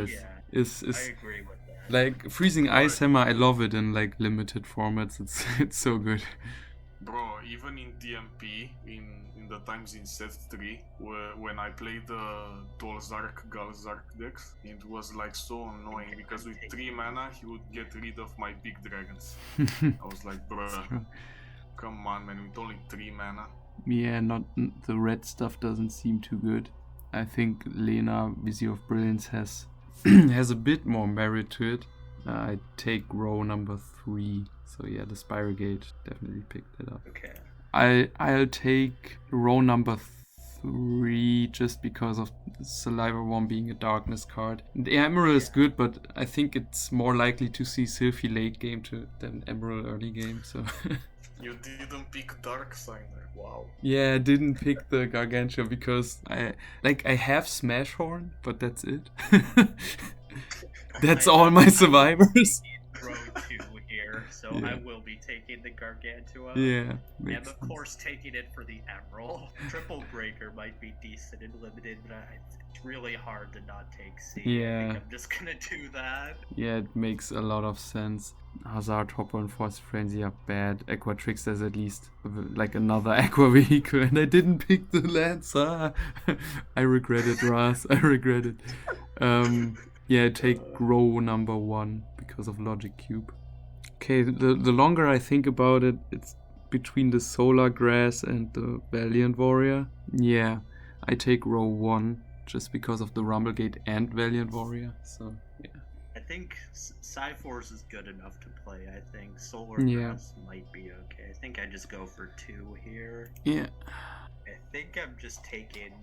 it's is I agree with that. like Freezing Ice Hammer. I love it in like limited formats. It's so good. Bro, even in DMP, in the times in set 3, when I played the Tolzark Galzark decks, it was like so annoying because with 3 mana he would get rid of my big dragons. I was like, bruh, come on man, with only 3 mana. Yeah, not the red stuff doesn't seem too good. I think Lena Vizier of Brilliance has has a bit more merit to it. I take row number 3. So yeah, the Spirogate definitely picked it up. Okay. I'll take row number 3 just because of Saliva Worm being a darkness card. The Emerald is good, but I think it's more likely to see Sylphie late game than Emerald early game. So You didn't pick Darksigner. Wow. yeah, I didn't pick the Gargantua because I have Smashhorn, but that's it. That's all my survivors. Row 2 here, so Yeah. I will be taking the Gargantua. Yeah. And makes of course taking it for the Emerald. Triple Breaker might be decent and limited, but it's really hard to not take C. Yeah. I think I'm just gonna do that. Yeah, it makes a lot of sense. Hazard, Hopper, and Force Frenzy are bad. Aqua Trickster's at least like another Aqua vehicle, and I didn't pick the Lancer. I regret it, Raz. I regret it. Yeah, take row number 1 because of Logic Cube. Okay, the longer I think about it, it's between the Solar Grass and the Valiant Warrior. Yeah, I take row 1 just because of the Rumblegate and Valiant Warrior. So yeah. I think Psyforce is good enough to play. I think Solar Yeah. Grass might be okay. I think I just go for 2 here. Yeah. I think I'm just taking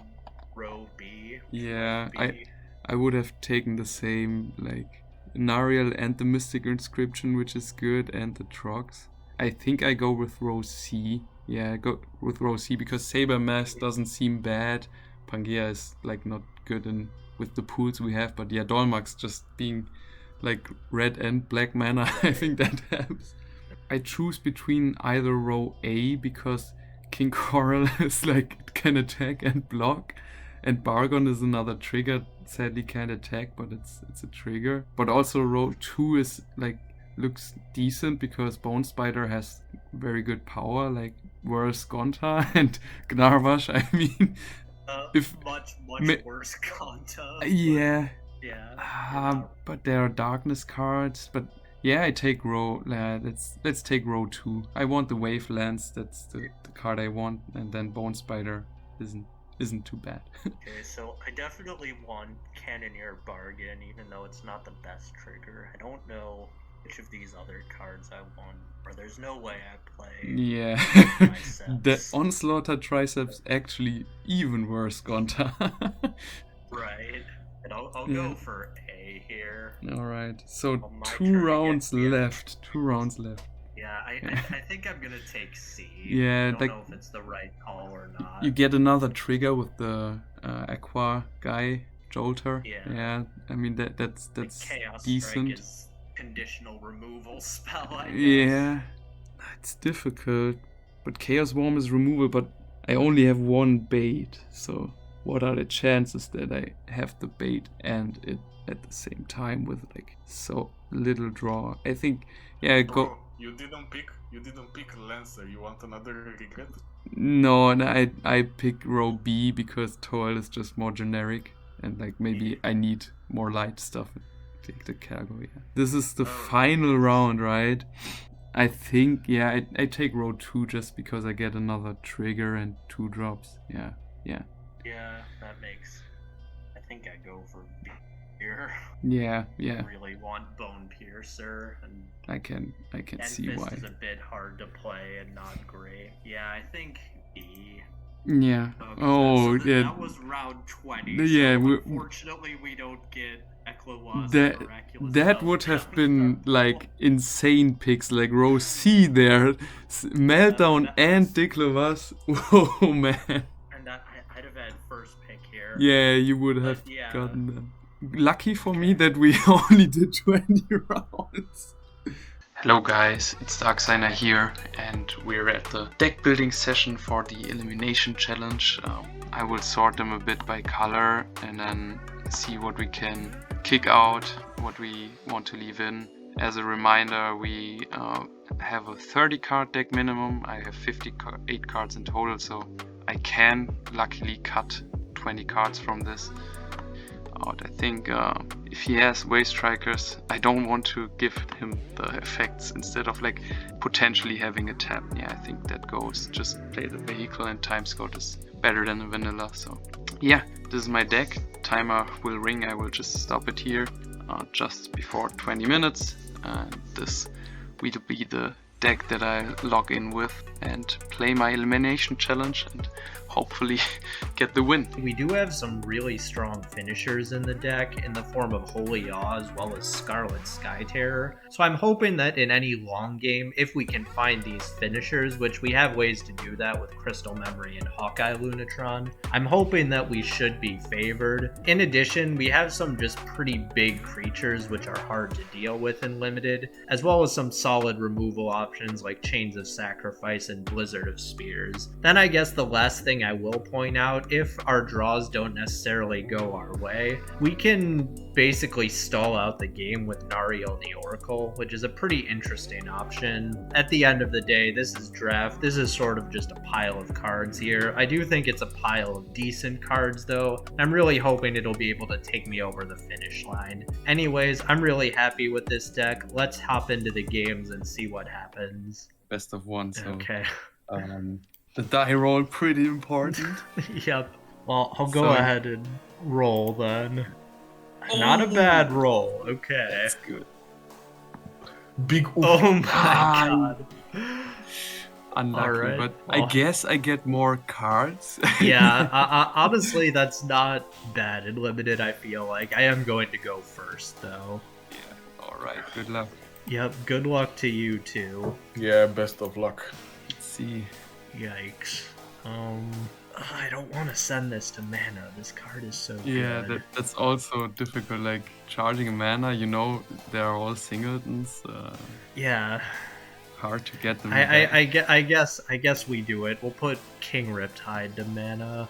row B. Yeah, B. I would have taken the same, like, Nariel and the Mystic Inscription, which is good, and the Trox. I think I go with row C. Yeah, I go with row C because Saber Mask doesn't seem bad. Pangea is, like, not good with the pools we have, but yeah, Dolmax just being, like, red and black mana, I think that helps. I choose between either row A because King Coral is, like, it can attack and block. And Bargon is another trigger, sadly can't attack, but it's a trigger. But also row 2 is like looks decent because Bone Spider has very good power, like whereas Gonta and Gnarvash, I mean if much worse content. yeah. Yeah. But there are darkness cards, but yeah, I take row let's take row 2. I want the Wavelands, that's the card I want, and then Bone Spider isn't too bad. Okay, so I definitely want Cannoneer Bargain, even though it's not the best trigger. I don't know which of these other cards I want, or there's no way I play Yeah. Triceps. The Onslaughter Triceps actually even worse, Gonta. Right. And I'll Yeah. go for A here. Alright, so On my 2 turn rounds again, yeah. left. 2 rounds left. Yeah, I think I'm gonna take C. Yeah, I don't like- know if it's the right call or not. You get another trigger with the Aqua guy, Jolter. Yeah. I mean that's Chaos decent. Strike is conditional removal spell, I guess. Yeah, it's difficult. But Chaos Worm is removal, but I only have 1 bait. So what are the chances that I have the bait and it at the same time with like so little draw? I think I go. Bro, you didn't pick Lancer. You want another regret? No, and I pick row B because Toil is just more generic and like maybe I need more light stuff. Take the cargo, yeah. This is the final round, right? I think, yeah, I take row 2 just because I get another trigger and 2 drops. Yeah. Yeah, that makes... I think I go for B here. Yeah. I really want Bone Piercer, and I can see Fist why. is a bit hard to play and not great. Yeah, I think B. Yeah. 'Cause Yeah. That was round 20. Yeah, so we- unfortunately we don't get Eklowas That Miraculous that Spell would have down been from like insane picks, like row C there, Meltdown that and was- Diklovas. Oh man. And I'd have had first pick here. Yeah, you would have yeah. gotten them. Lucky for me that we only did 20 rounds. Hello guys, it's Darksigner here, and we're at the deck building session for the Elimination Challenge. I will sort them a bit by color and then see what we can kick out, what we want to leave in. As a reminder, we have a 30 card deck minimum. I have 58 cards in total, so I can luckily cut 20 cards from this. I think if he has Wave Strikers, I don't want to give him the effects instead of like potentially having a tap. Yeah, I think that goes. Just play the vehicle and time scout is better than the vanilla. So yeah, this is my deck. Timer will ring. I will just stop it here just before 20 minutes. And this will be the deck that I log in with and play my elimination challenge and hopefully get the win. We do have some really strong finishers in the deck in the form of Holy Awe as well as Scarlet Sky Terror. So I'm hoping that in any long game, if we can find these finishers, which we have ways to do that with Crystal Memory and Hawkeye Lunatron, I'm hoping that we should be favored. In addition, we have some just pretty big creatures which are hard to deal with in Limited, as well as some solid removal options like Chains of Sacrifice and Blizzard of Spears. Then I guess the last thing I will point out, if our draws don't necessarily go our way, we can basically stall out the game with Nariel the Oracle, which is a pretty interesting option. At the end of the day, this is draft. This is sort of just a pile of cards here. I do think it's a pile of decent cards though. I'm really hoping it'll be able to take me over the finish line. Anyways, I'm really happy with this deck. Let's hop into the games and see what happens. Best of one, so Okay. the die roll pretty important. Yep. Well, I'll go ahead and roll then. Not a bad roll. Okay. That's good. Big oof. Oh my god. Unlucky, Alright, but well. I guess I get more cards. Yeah, honestly, that's not bad in Limited, I feel like. I am going to go first, though. Yeah. Alright, good luck. Yep, good luck to you, too. Yeah, best of luck. Let's see. Yikes. I don't want to send this to mana. This card is so Yeah, good. that's also difficult. Like charging mana, you know, they are all singletons. Yeah. Hard to get them. I guess we do it. We'll put King Riptide to mana.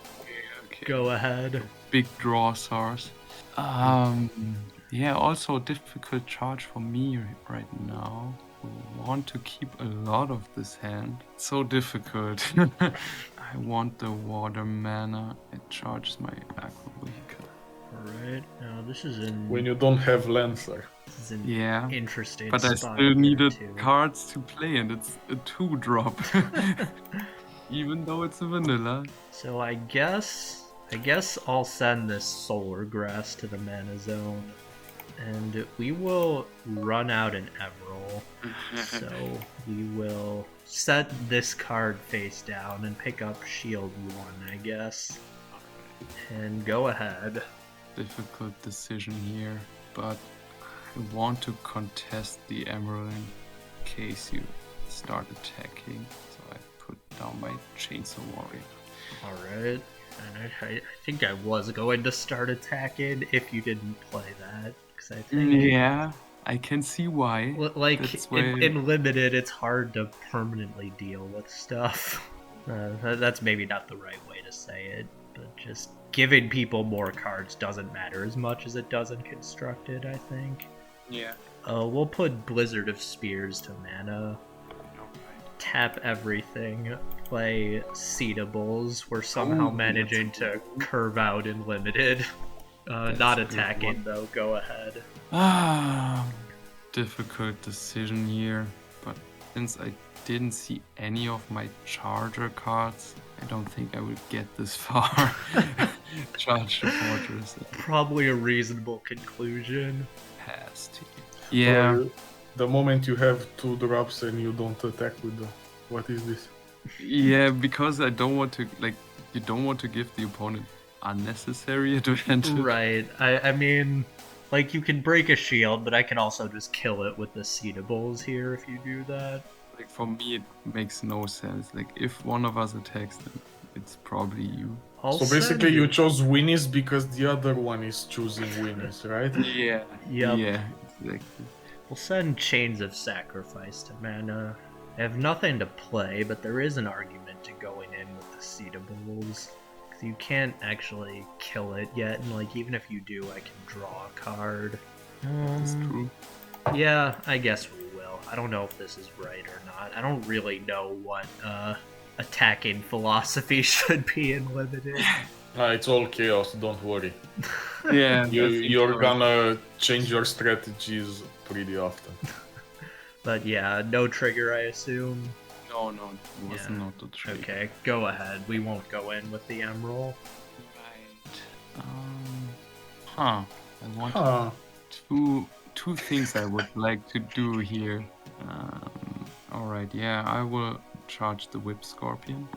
Okay. Go ahead. Big draw source. Yeah, also difficult charge for me right now. I want to keep a lot of this hand. So difficult. I want the water mana. It charges my aqua vehicle. Alright, now this is in... When you don't have Lancer. This is an Yeah, interesting but I spot still here, needed too. cards to play, and it's a 2-drop. Even though it's a vanilla. So I guess I'll send this Solar Grass to the mana zone, and we will run out an Emerald. So we will set this card face down and pick up Shield 1, I guess. And go ahead. Difficult decision here, but I want to contest the Emerald in case you start attacking. So I put down my Chainsaw Warrior. Alright. And I think I was going to start attacking if you didn't play that. Because I think... Yeah, I can see why. Like, That's why- in Limited, it's hard to permanently deal with stuff. That's maybe not the right way to say it, but just giving people more cards doesn't matter as much as it does in Constructed, I think. Yeah. We'll put Blizzard of Spears to mana. Tap everything. Play Seedables. We're somehow managing to curve out in Limited. Not a good attacking, one. though. Go ahead. Difficult decision here, but since I didn't see any of my charger cards, I don't think I will get this far. Charge the fortress. Probably a reasonable conclusion. Pass to you. Yeah. Or the moment you have 2 drops and you don't attack with the... What is this? Yeah, because I don't want to, like, you don't want to give the opponent unnecessary advantage. Right. I mean, like, you can break a shield, but I can also just kill it with the Seedables here if you do that. Like, for me, it makes no sense. Like, if one of us attacks, then it's probably you. I'll So basically send- you chose Winnies because the other one is choosing Winnies, right? Yeah. Yep. Yeah, exactly. We'll send Chains of Sacrifice to mana. I have nothing to play, but there is an argument to going in with the Seedables. Because you can't actually kill it yet, and like even if you do, I can draw a card. That's true. Yeah, I guess we will. I don't know if this is right or not. I don't really know what attacking philosophy should be in limited. It's all chaos, don't worry. Yeah, You're gonna change your strategies pretty often. But yeah, no trigger, I assume. No, it was not the trick. Okay, go ahead. We won't go in with the emerald. Right. I want two things I would like to do here. Alright, yeah, I will charge the Whip Scorpion.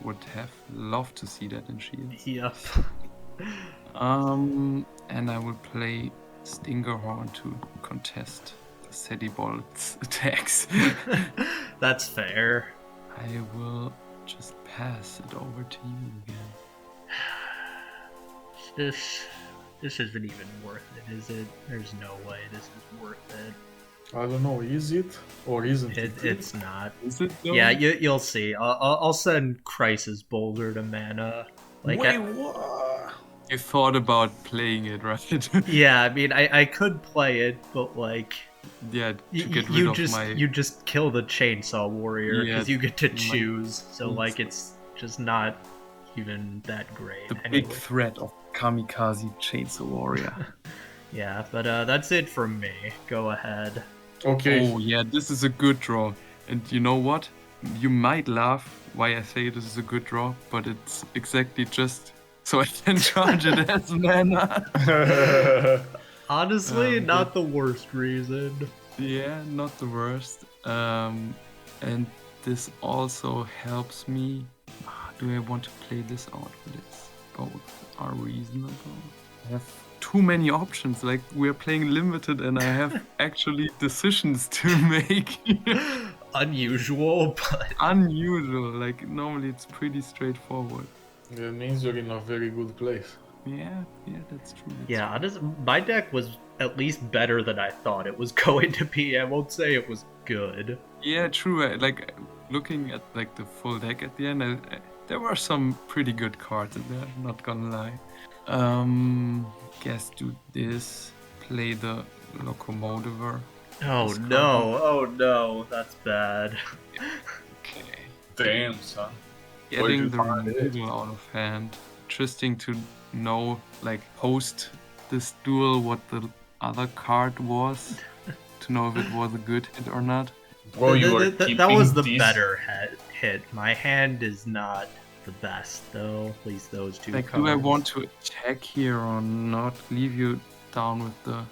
Would have loved to see that in shields. Yep. And I will play Stingerhorn to contest Sydelio's attacks. That's fair. I will just pass it over to you again. This isn't even worth it, is it? There's no way this is worth it. I don't know, is it? Or isn't it? It's not. Is it though? Yeah, you'll see. I'll send Crisis Boulder to mana. Like, Wait, what? You thought about playing it, right? yeah, I mean, I could play it, but like... Yeah, to get rid of you just kill the Chainsaw Warrior because you get to choose. So like it's just not even that great. The big threat of Kamikaze Chainsaw Warrior. Yeah, but that's it from me. Go ahead. Okay. Oh yeah, this is a good draw. And you know what? You might laugh why I say this is a good draw, but it's exactly just so I can charge it as mana. Honestly, not the worst reason. Yeah, not the worst. And this also helps me. Do I want to play this out with this? Both are reasonable. I have too many options. Like, we're playing limited and I have actually decisions to make. Unusual, but... Unusual. Like, normally it's pretty straightforward. That means you're in a very good place. Yeah, that's true. Yeah, my deck was at least better than I thought it was going to be. I won't say it was good. Yeah, true. Like, looking at like the full deck at the end, there were some pretty good cards in there, not gonna lie. Guess do this, play the Locomotiver. Oh no, that's bad. Okay. Damn, son. Getting the removal out of hand. Interesting to know, like, post this duel what the other card was, to know if it was a good hit or not. Bro, that was the better hit. My hand is not the best, though. At least those two like, cards. do I want to attack here or not? Leave you down with the...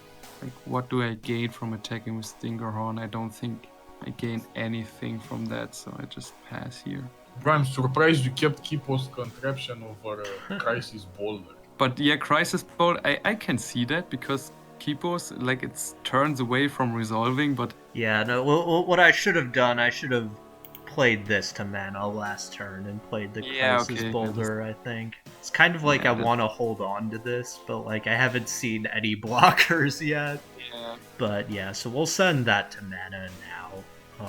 Like, what do I gain from attacking with Stingerhorn? I don't think I gain anything from that, so I just pass here. Bro, I'm surprised you kept Kipo's contraption over Crisis Boulder. But yeah, Crisis Bolt, I can see that because Kipo's, like, it turns away from resolving, but... Yeah, no, well, what I should have done, I should have played this to mana last turn and played the Crisis Boulder, I think. It's kind of like I want to hold on to this, but like I haven't seen any blockers yet. Yeah. But yeah, so we'll send that to mana now.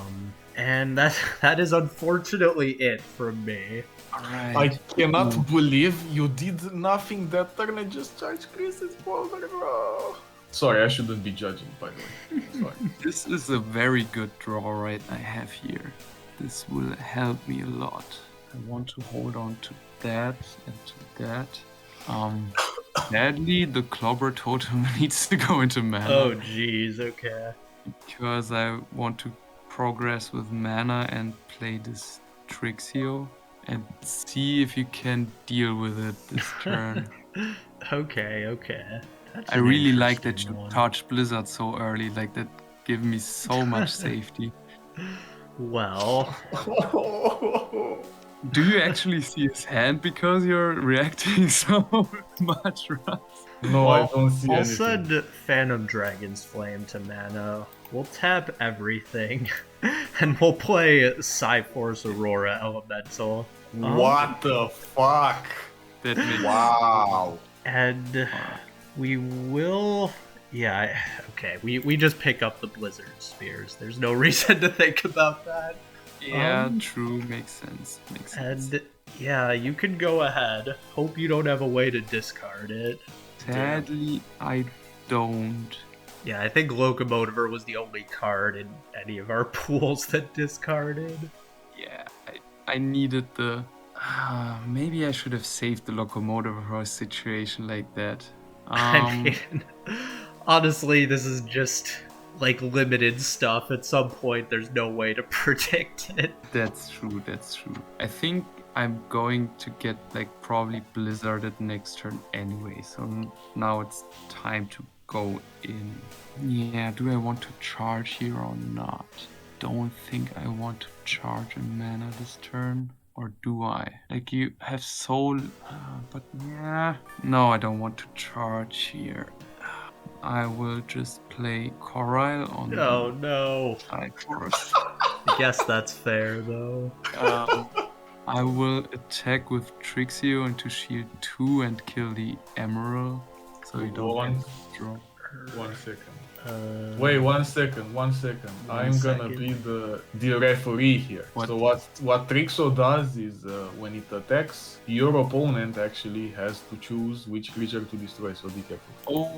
And that is unfortunately it from me. Alright. I cannot believe you did nothing that turn and just charged Crisis Boulder, bro. Sorry, I shouldn't be judging, by the way. Sorry. This is a very good draw right I have here. This will help me a lot. I want to hold on to that and to that. Sadly, the Clobber Totem needs to go into mana. Oh jeez, okay. Because I want to progress with mana and play this Trixio and see if you can deal with it this turn. Okay. That's I really like that you touched Blizzard so early, like that gave me so much safety. Well... Do you actually see his hand because you're reacting so much, Russ? No, I don't see I'll anything. send Phantom Dragon's Flame to mana. We'll tap everything, and we'll play Psyforce Aurora Elemental. What the fuck? That makes Wow. And we will... Yeah, okay, we just pick up the Blizzard Spears. There's no reason to think about that. Yeah, true. Makes sense. And yeah, you can go ahead. Hope you don't have a way to discard it. Sadly, I don't. Yeah, I think Locomotiver was the only card in any of our pools that discarded. Yeah, I needed the... maybe I should have saved the Locomotiver for a situation like that. I mean, honestly, this is just like limited stuff. At some point, there's no way to predict it. That's true. I think I'm going to get like probably blizzarded next turn anyway, so now it's time to go in. Yeah, do I want to charge here or not? Don't think I want to charge a mana this turn. Or do I? Like, you have soul, but yeah. No, I don't want to charge here. I will just play Coral on no. side first. I guess that's fair, though. I will attack with Trixio into shield 2 and kill the Emerald. So you don't get to draw. 1 second. Wait, 1 second. I'm gonna be the referee here. What? So what Trixo does is when it attacks, your opponent actually has to choose which creature to destroy. So be careful.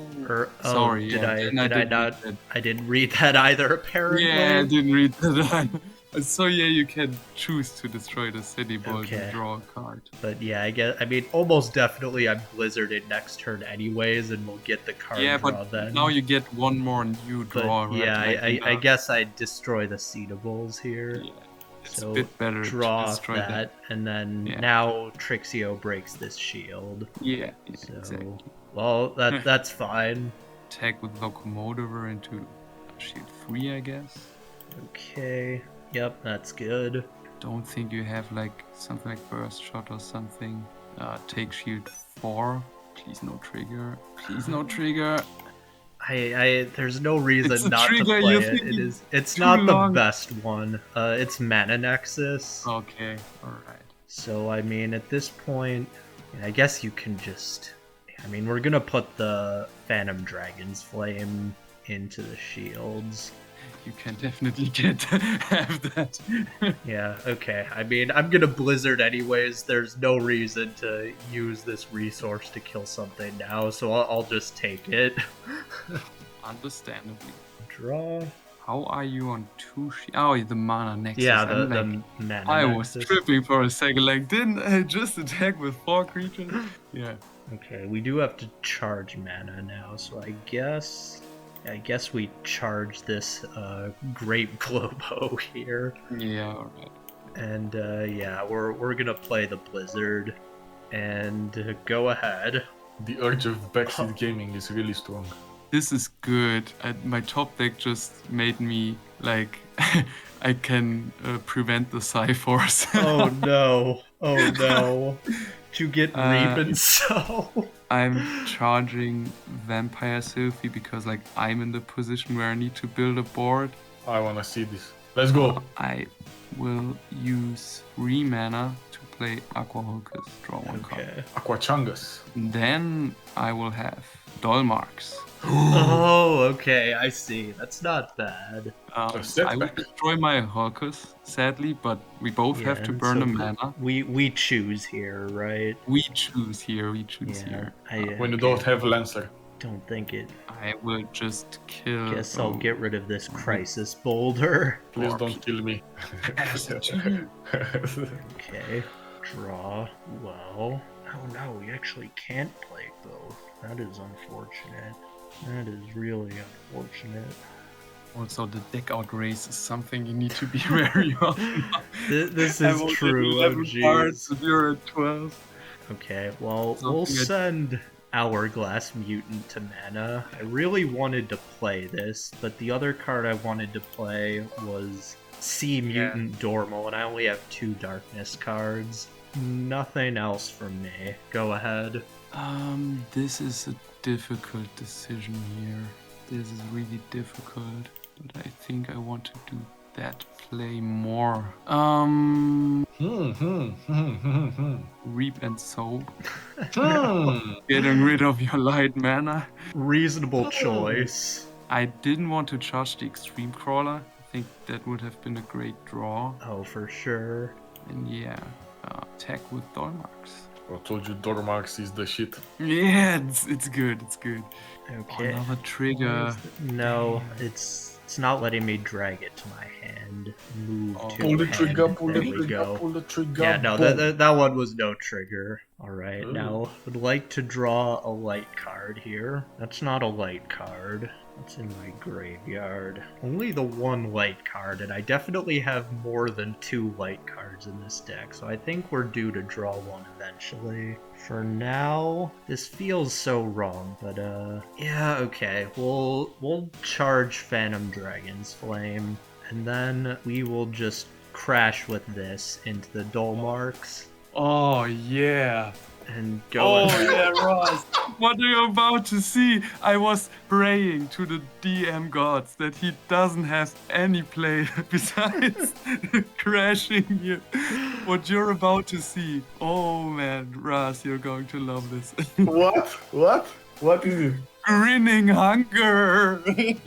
Sorry. I didn't read that either. Apparently. Yeah, I didn't read that either. So yeah, you can choose to destroy the city ball to draw a card. But yeah, I mean, almost definitely I'm blizzarded next turn anyways, and we'll get the card draw then. Now you get one more new draw. But yeah, right? I guess I destroy the Seedables here. Yeah, it's so a bit better draw to destroy that. and then now Trixio breaks this shield. Yeah, So, exactly. well, that's fine. Attack with Locomotiver into shield 3, I guess. Okay. Yep, that's good. Don't think you have like something like burst shot or something. Take shield 4. Please no trigger. Please no trigger. There's no reason not to trigger, play it. It's not the best one. It's Mana Nexus. Okay, alright. So I mean, at this point, I guess you can just. I mean, we're gonna put the Phantom Dragon's Flame into the shields. You can definitely have that. Yeah, okay. I mean, I'm gonna Blizzard anyways. There's no reason to use this resource to kill something now, so I'll just take it. Understandably. Draw. How are you on 2 Oh, the Mana Nexus. Yeah, the Mana I Nexus. was tripping for a second, like, didn't I just attack with 4 creatures? Yeah. Okay, we do have to charge mana now, so I guess we charge this Great Globo here. Yeah, alright. And yeah, we're gonna play the Blizzard and go ahead. The urge of backseat gaming is really strong. This is good. My top deck just made me like I can prevent the Psyforce. Oh no. To get Reap and so. I'm charging Vampire Sylphie because like I'm in the position where I need to build a board. I wanna see this. Let's go. I will use 3 mana to play Aqua Hulkus, draw 1 card. Aquachangas. Then I will have Dolmarks. Oh, okay, I see. That's not bad. I will destroy my Hulkus, sadly, but we both have to burn a mana. We choose here, right? We choose here. When you don't have Lancer. Don't think it. I will just kill. Guess I'll get rid of this Crisis Boulder. Please don't kill me. Okay, draw. Well, oh no, we actually can't play both. That is unfortunate. That is really unfortunate. Also, the deck outrace is something you need to be wary of. This is true. Oh, jeez. You're at 12. Okay, well, we'll send Hourglass Mutant to mana. I really wanted to play this, but the other card I wanted to play was Sea Mutant Dormal, and I only have 2 Darkness cards. Nothing else from me. Go ahead. This is a difficult decision here. This is really difficult, but I think I want to do that play more. Reap and Sow. Getting rid of your light mana. Reasonable choice. I didn't want to charge the Extreme Crawler. I think that would have been a great draw. Oh, for sure. And yeah, attack with Dolmarks. I told you Dormax is the shit. Yeah, it's good. It's good. Okay. Another trigger. No, it's not letting me drag it to my hand. Move to Pull the hand. trigger, pull There the we trigger, go. pull the trigger. Yeah, no, boom. that one was no trigger. Alright, Ooh. now would like to draw a light card here. That's not a light card. That's in my graveyard. Only the one light card, and I definitely have more than 2 light cards in this deck, so I think we're due to draw one eventually. For now, this feels so wrong, but yeah, okay. We'll charge Phantom Dragon's Flame, and then we will just crash with this into the Duel Marks Oh yeah. and go ahead. yeah, Ross. What are you about to see? I was praying to the DM gods that he doesn't have any play besides crashing you. What you're about to see. Oh man, Ross, you're going to love this. What? What? What is it? Grinning hunger.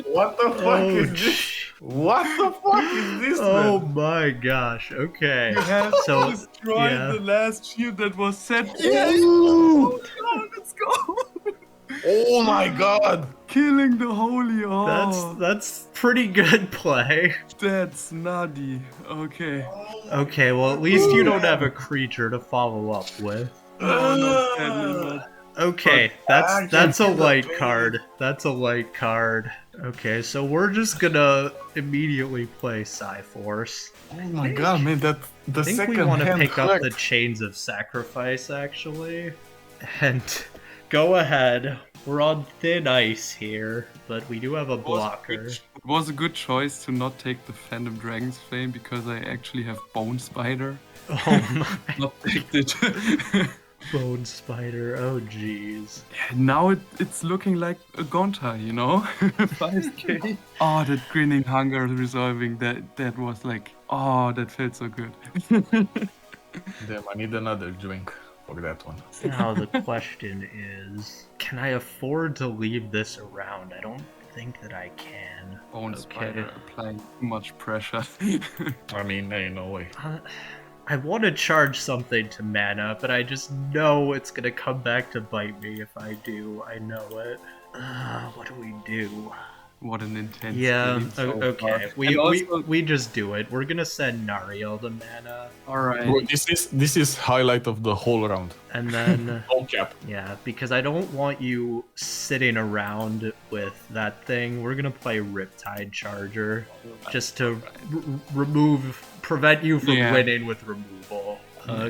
What the fuck is this? What the fuck is this, Oh man? my gosh, okay. You have So, destroyed yeah. the last shield that was set. Yes! Ooh. Oh, let's go! Oh my god! Killing the holy. Oh, That's pretty good play. that's nutty. Okay. Okay, well at least you don't have a creature to follow up with. No, not sadly, but Okay, I that's a can feel light the pain. card. That's a light card. Okay, so we're just gonna immediately play Psyforce. Oh my god, man, that the I think second we want to hand pick up hurt. the Chains of Sacrifice, actually. And go ahead. We're on thin ice here, but we do have a blocker. it was a good choice to not take the Phantom Dragon's Flame because I actually have Bone Spider. Oh my Not picked it. Bone Spider, oh jeez. Now it's looking like a Gonta, you know? 5k. Oh, that grinning hunger resolving, that was like, oh, that felt so good. Damn, I need another drink for that one. Now the question is, can I afford to leave this around? I don't think that I can. Bone Okay. Spider applying too much pressure. I mean, ain't no way. I want to charge something to mana, but I just know it's gonna come back to bite me if I do. I know it. What do we do? What an intense Yeah, game so okay. far. And also- We just do it. We're gonna send Nariel to mana, Alright. Bro, this is highlight of the whole round. and then No cap. yeah, because I don't want you sitting around with that thing. We're gonna play Riptide Charger just to prevent you from Yeah. winning with removal.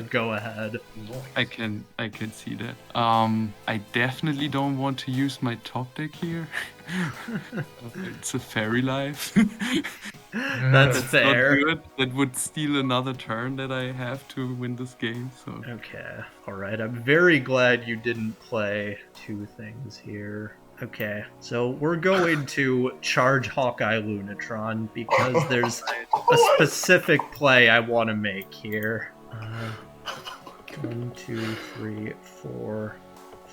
Go ahead. I can see that. I definitely don't want to use my top deck here. It's a Fairy Life. That's Not fair. good. That would steal another turn that I have to win this game. So Okay, alright. I'm very glad you didn't play 2 things here. Okay, so we're going to charge Hawkeye Lunatron because there's a specific play I want to make here. 1, 2, 3, 4,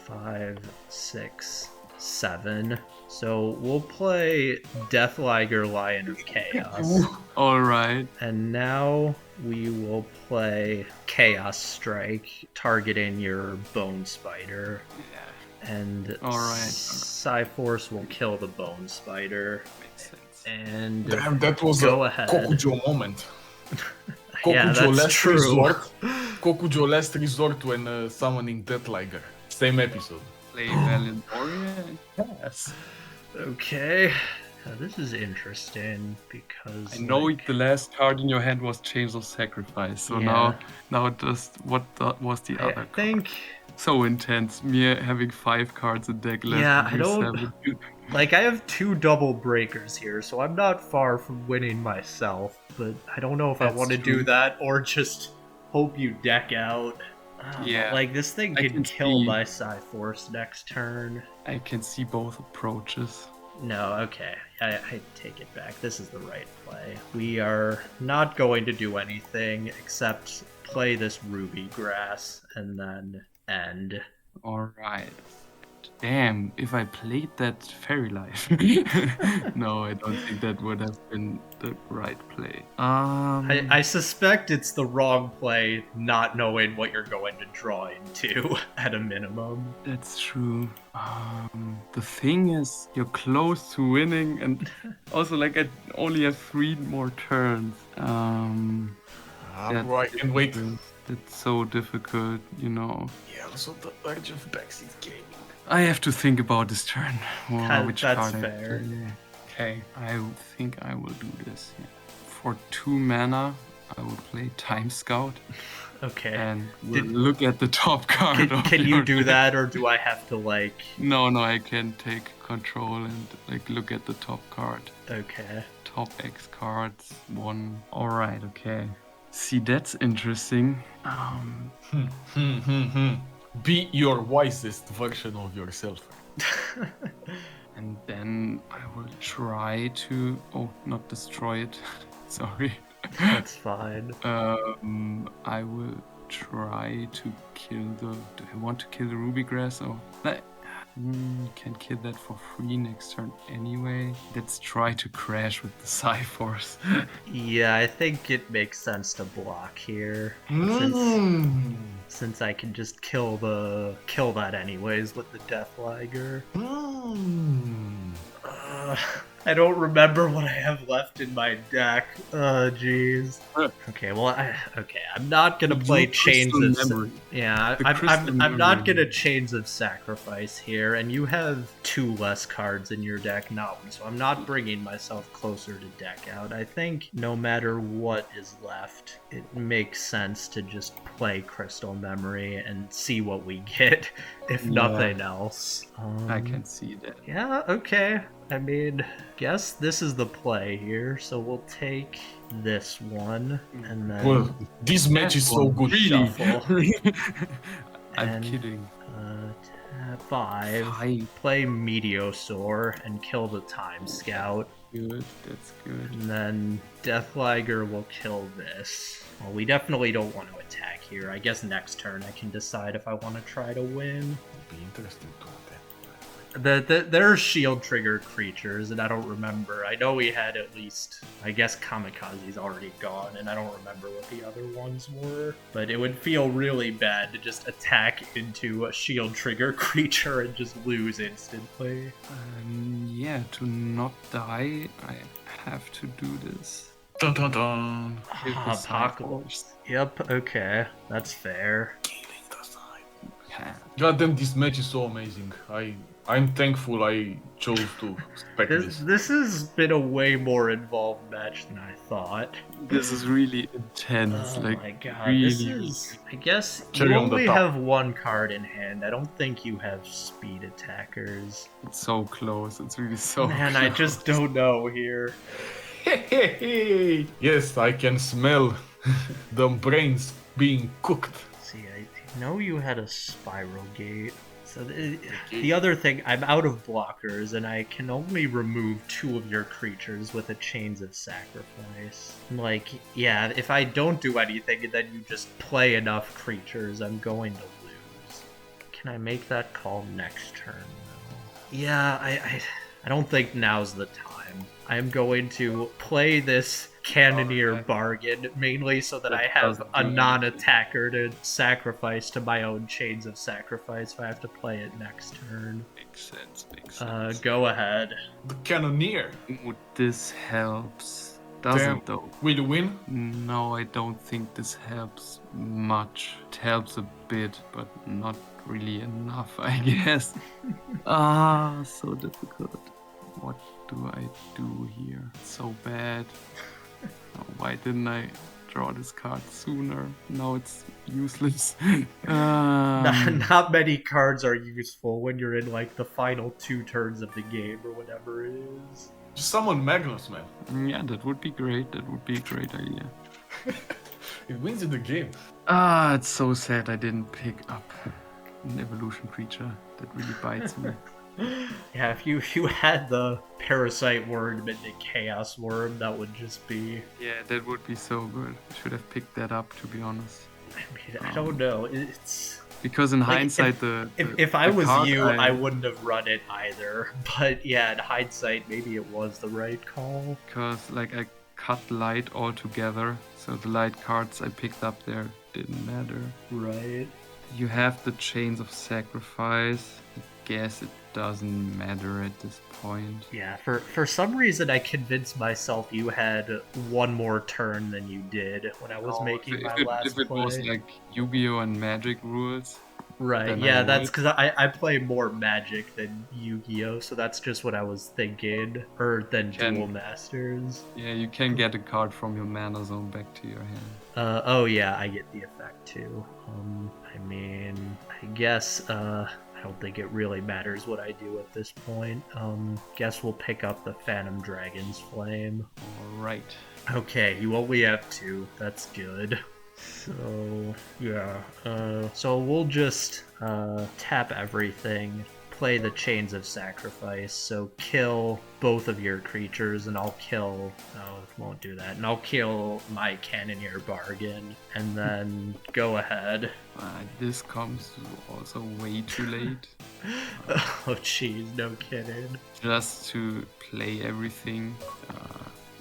5, 6, 7. So we'll play Deathliger Lion of Chaos. all right. And now we will play Chaos Strike, targeting your Bone Spider. And Alright. Psyforce will kill the Bone Spider. Makes sense. And Damn, that was go a ahead. Kokujo moment. Yeah, Kokujo that's last true. resort. Kokujo last resort when summoning Deathliger. Same episode. Play Valiant Warrior and pass. Okay. Now, this is interesting because I know like, the last card in your hand was Chains of Sacrifice. So Yeah. now it does was the I other card. think So intense. Me having 5 cards in deck left. Yeah, and I you don't- 7. like I have 2 double breakers here, so I'm not far from winning myself, but I don't know if I That's want to do true. that or just hope you deck out. Yeah, Like this thing I can can kill see- my Psyforce next turn. I can see both approaches. No, okay. I take it back. This is the right play. We are not going to do anything except play this Ruby Grass and then end. All right. Damn, if I played that Fairy Life. No, I don't think that would have been the right play. I suspect it's the wrong play, not knowing what you're going to draw into at a minimum. That's true. The thing is, you're close to winning, and also like I only have 3 more turns. Bro, I can wait. It's so difficult, you know. Yeah, also the urge of backseat gaming. I have to think about this turn. Which That's card I fair. play. Okay, I think I will do this. Yeah. For 2 mana, I will play Time Scout. Okay. And we'll look at the top card. Can you do that, or do I have to like? No, I can take control and like look at the top card. Okay. Top X cards, 1. All right, okay. See, that's interesting. Be your wisest version of yourself. And then I will try to... Oh, not destroy it. Sorry. That's fine. I will try to kill the... Do I want to kill the Ruby Grass? Or... Can kill that for free next turn anyway. Let's try to crash with the Psyforce. Yeah, I think it makes sense to block here. Since I can just kill that anyways with the Deathliger. I don't remember what I have left in my deck. Jeez. Okay, well, I'm not gonna play Chains of I'm not gonna Chains of Sacrifice here, and you have 2 less cards in your deck, not one, so I'm not bringing myself closer to deck out. I think no matter what is left, it makes sense to just play Crystal Memory and see what we get, if nothing else. I can see that. Yeah, okay. I mean, guess this is the play here, so we'll take this one, and then... Well, this match is so good. Shuffle. I'm kidding. 5. Play Meteosaur and kill the Time Scout. Good, that's good. And then Deathliger will kill this. Well, we definitely don't want to attack here. I guess next turn I can decide if I want to try to win. Be interesting to attack. There are shield trigger creatures, and I don't remember. I know we had at least, I guess Kamikaze's already gone, and I don't remember what the other ones were. But it would feel really bad to just attack into a shield trigger creature and just lose instantly. Yeah, to not die, I have to do this. Dun dun dun. Apocalypse. Yep, okay. That's fair. Goddamn, this match is so amazing. I'm thankful I chose to spec this. This has been a way more involved match than I thought. This is really intense. Oh like, my god, really. this is... I guess Cherry you on the only top. have 1 card in hand. I don't think you have speed attackers. It's so close. It's really so Man, close. I just don't know here. Yes, I can smell the brains being cooked. See, I know you had a Spiral Gate. So the other thing, I'm out of blockers, and I can only remove 2 of your creatures with a Chains of Sacrifice. Like, yeah, if I don't do anything and then you just play enough creatures, I'm going to lose. Can I make that call next turn, though? Yeah, I don't think now's the time. I'm going to play this Cannoneer bargain, mainly so that I have a non-attacker to sacrifice to my own Chains of Sacrifice if I have to play it next turn. Makes sense. Go ahead. The Cannoneer. Ooh, this helps. Doesn't though. Will you win? No, I don't think this helps much. It helps a bit, but not really enough, I guess. So difficult. What do I do here? It's so bad. Oh, why didn't I draw this card sooner? Now it's useless. Not many cards are useful when you're in like the final 2 turns of the game or whatever it is. Just summon Magnus, man. Yeah, that would be great. That would be a great idea. It wins in the game. It's so sad I didn't pick up an evolution creature. That really bites me. Yeah, if you had the Parasite Worm and the Chaos Worm, that would just be... Yeah, that would be so good. I should have picked that up, to be honest. I mean, I don't know. It's Because in Like, hindsight, if I the was card you, I wouldn't have run it either. But yeah, in hindsight, maybe it was the right call. Because like I cut light altogether, so the light cards I picked up there didn't matter. Right. You have the Chains of Sacrifice. I guess it doesn't matter at this point. Yeah, for some reason I convinced myself you had one more turn than you did when I was making my last if it play. was like Yu-Gi-Oh! And Magic rules. Right, then yeah, I that's would. because I play more Magic than Yu-Gi-Oh! So that's just what I was thinking. Or than Can- Duel Masters. Yeah, you can get a card from your mana zone back to your hand. Oh yeah, I get the effect too. I mean, I guess, I don't think it really matters what I do at this point. Guess we'll pick up the Phantom Dragon's Flame. Alright. Okay, you only have 2. That's good. So, yeah. So we'll just tap everything, play the Chains of Sacrifice, so kill both of your creatures, and I'll kill... No, it won't do that. And I'll kill my Cannoneer Bargain, and then go ahead. This comes also way too late. Oh jeez, no kidding. Just to play everything.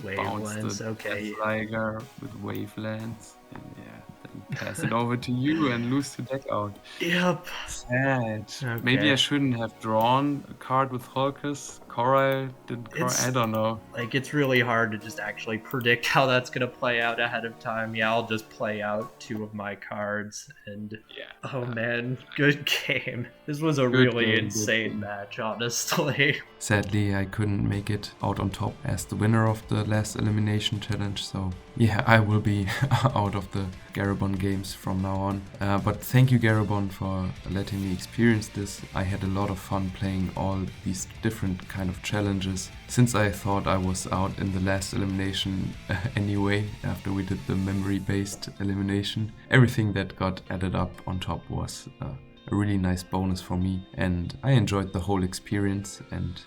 Bounce Wavelengths, the okay. Darksigner with Wavelands. And yeah, then pass it over to you and lose the deck out. Yep. Sad. Okay. Maybe I shouldn't have drawn a card with Hulkus. Coral didn't. I don't know. Like, it's really hard to just actually predict how that's gonna play out ahead of time. Yeah, I'll just play out 2 of my cards, and Yeah. oh man, good game. This was a Good really game, good insane game. match, honestly. Sadly, I couldn't make it out on top as the winner of the last elimination challenge, so yeah, I will be out of the Garabon games from now on. But thank you, Garabon, for letting me experience this. I had a lot of fun playing all these different kind of challenges, since I thought I was out in the last elimination anyway, after we did the memory-based elimination. Everything that got added up on top was a really nice bonus for me, and I enjoyed the whole experience. And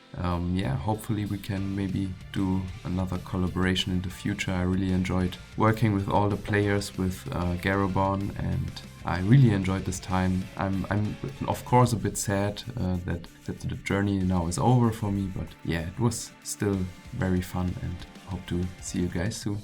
yeah, hopefully we can maybe do another collaboration in the future. I really enjoyed working with all the players, with Garabon, and I really enjoyed this time. I'm of course a bit sad that the journey now is over for me, but yeah, it was still very fun, and hope to see you guys soon.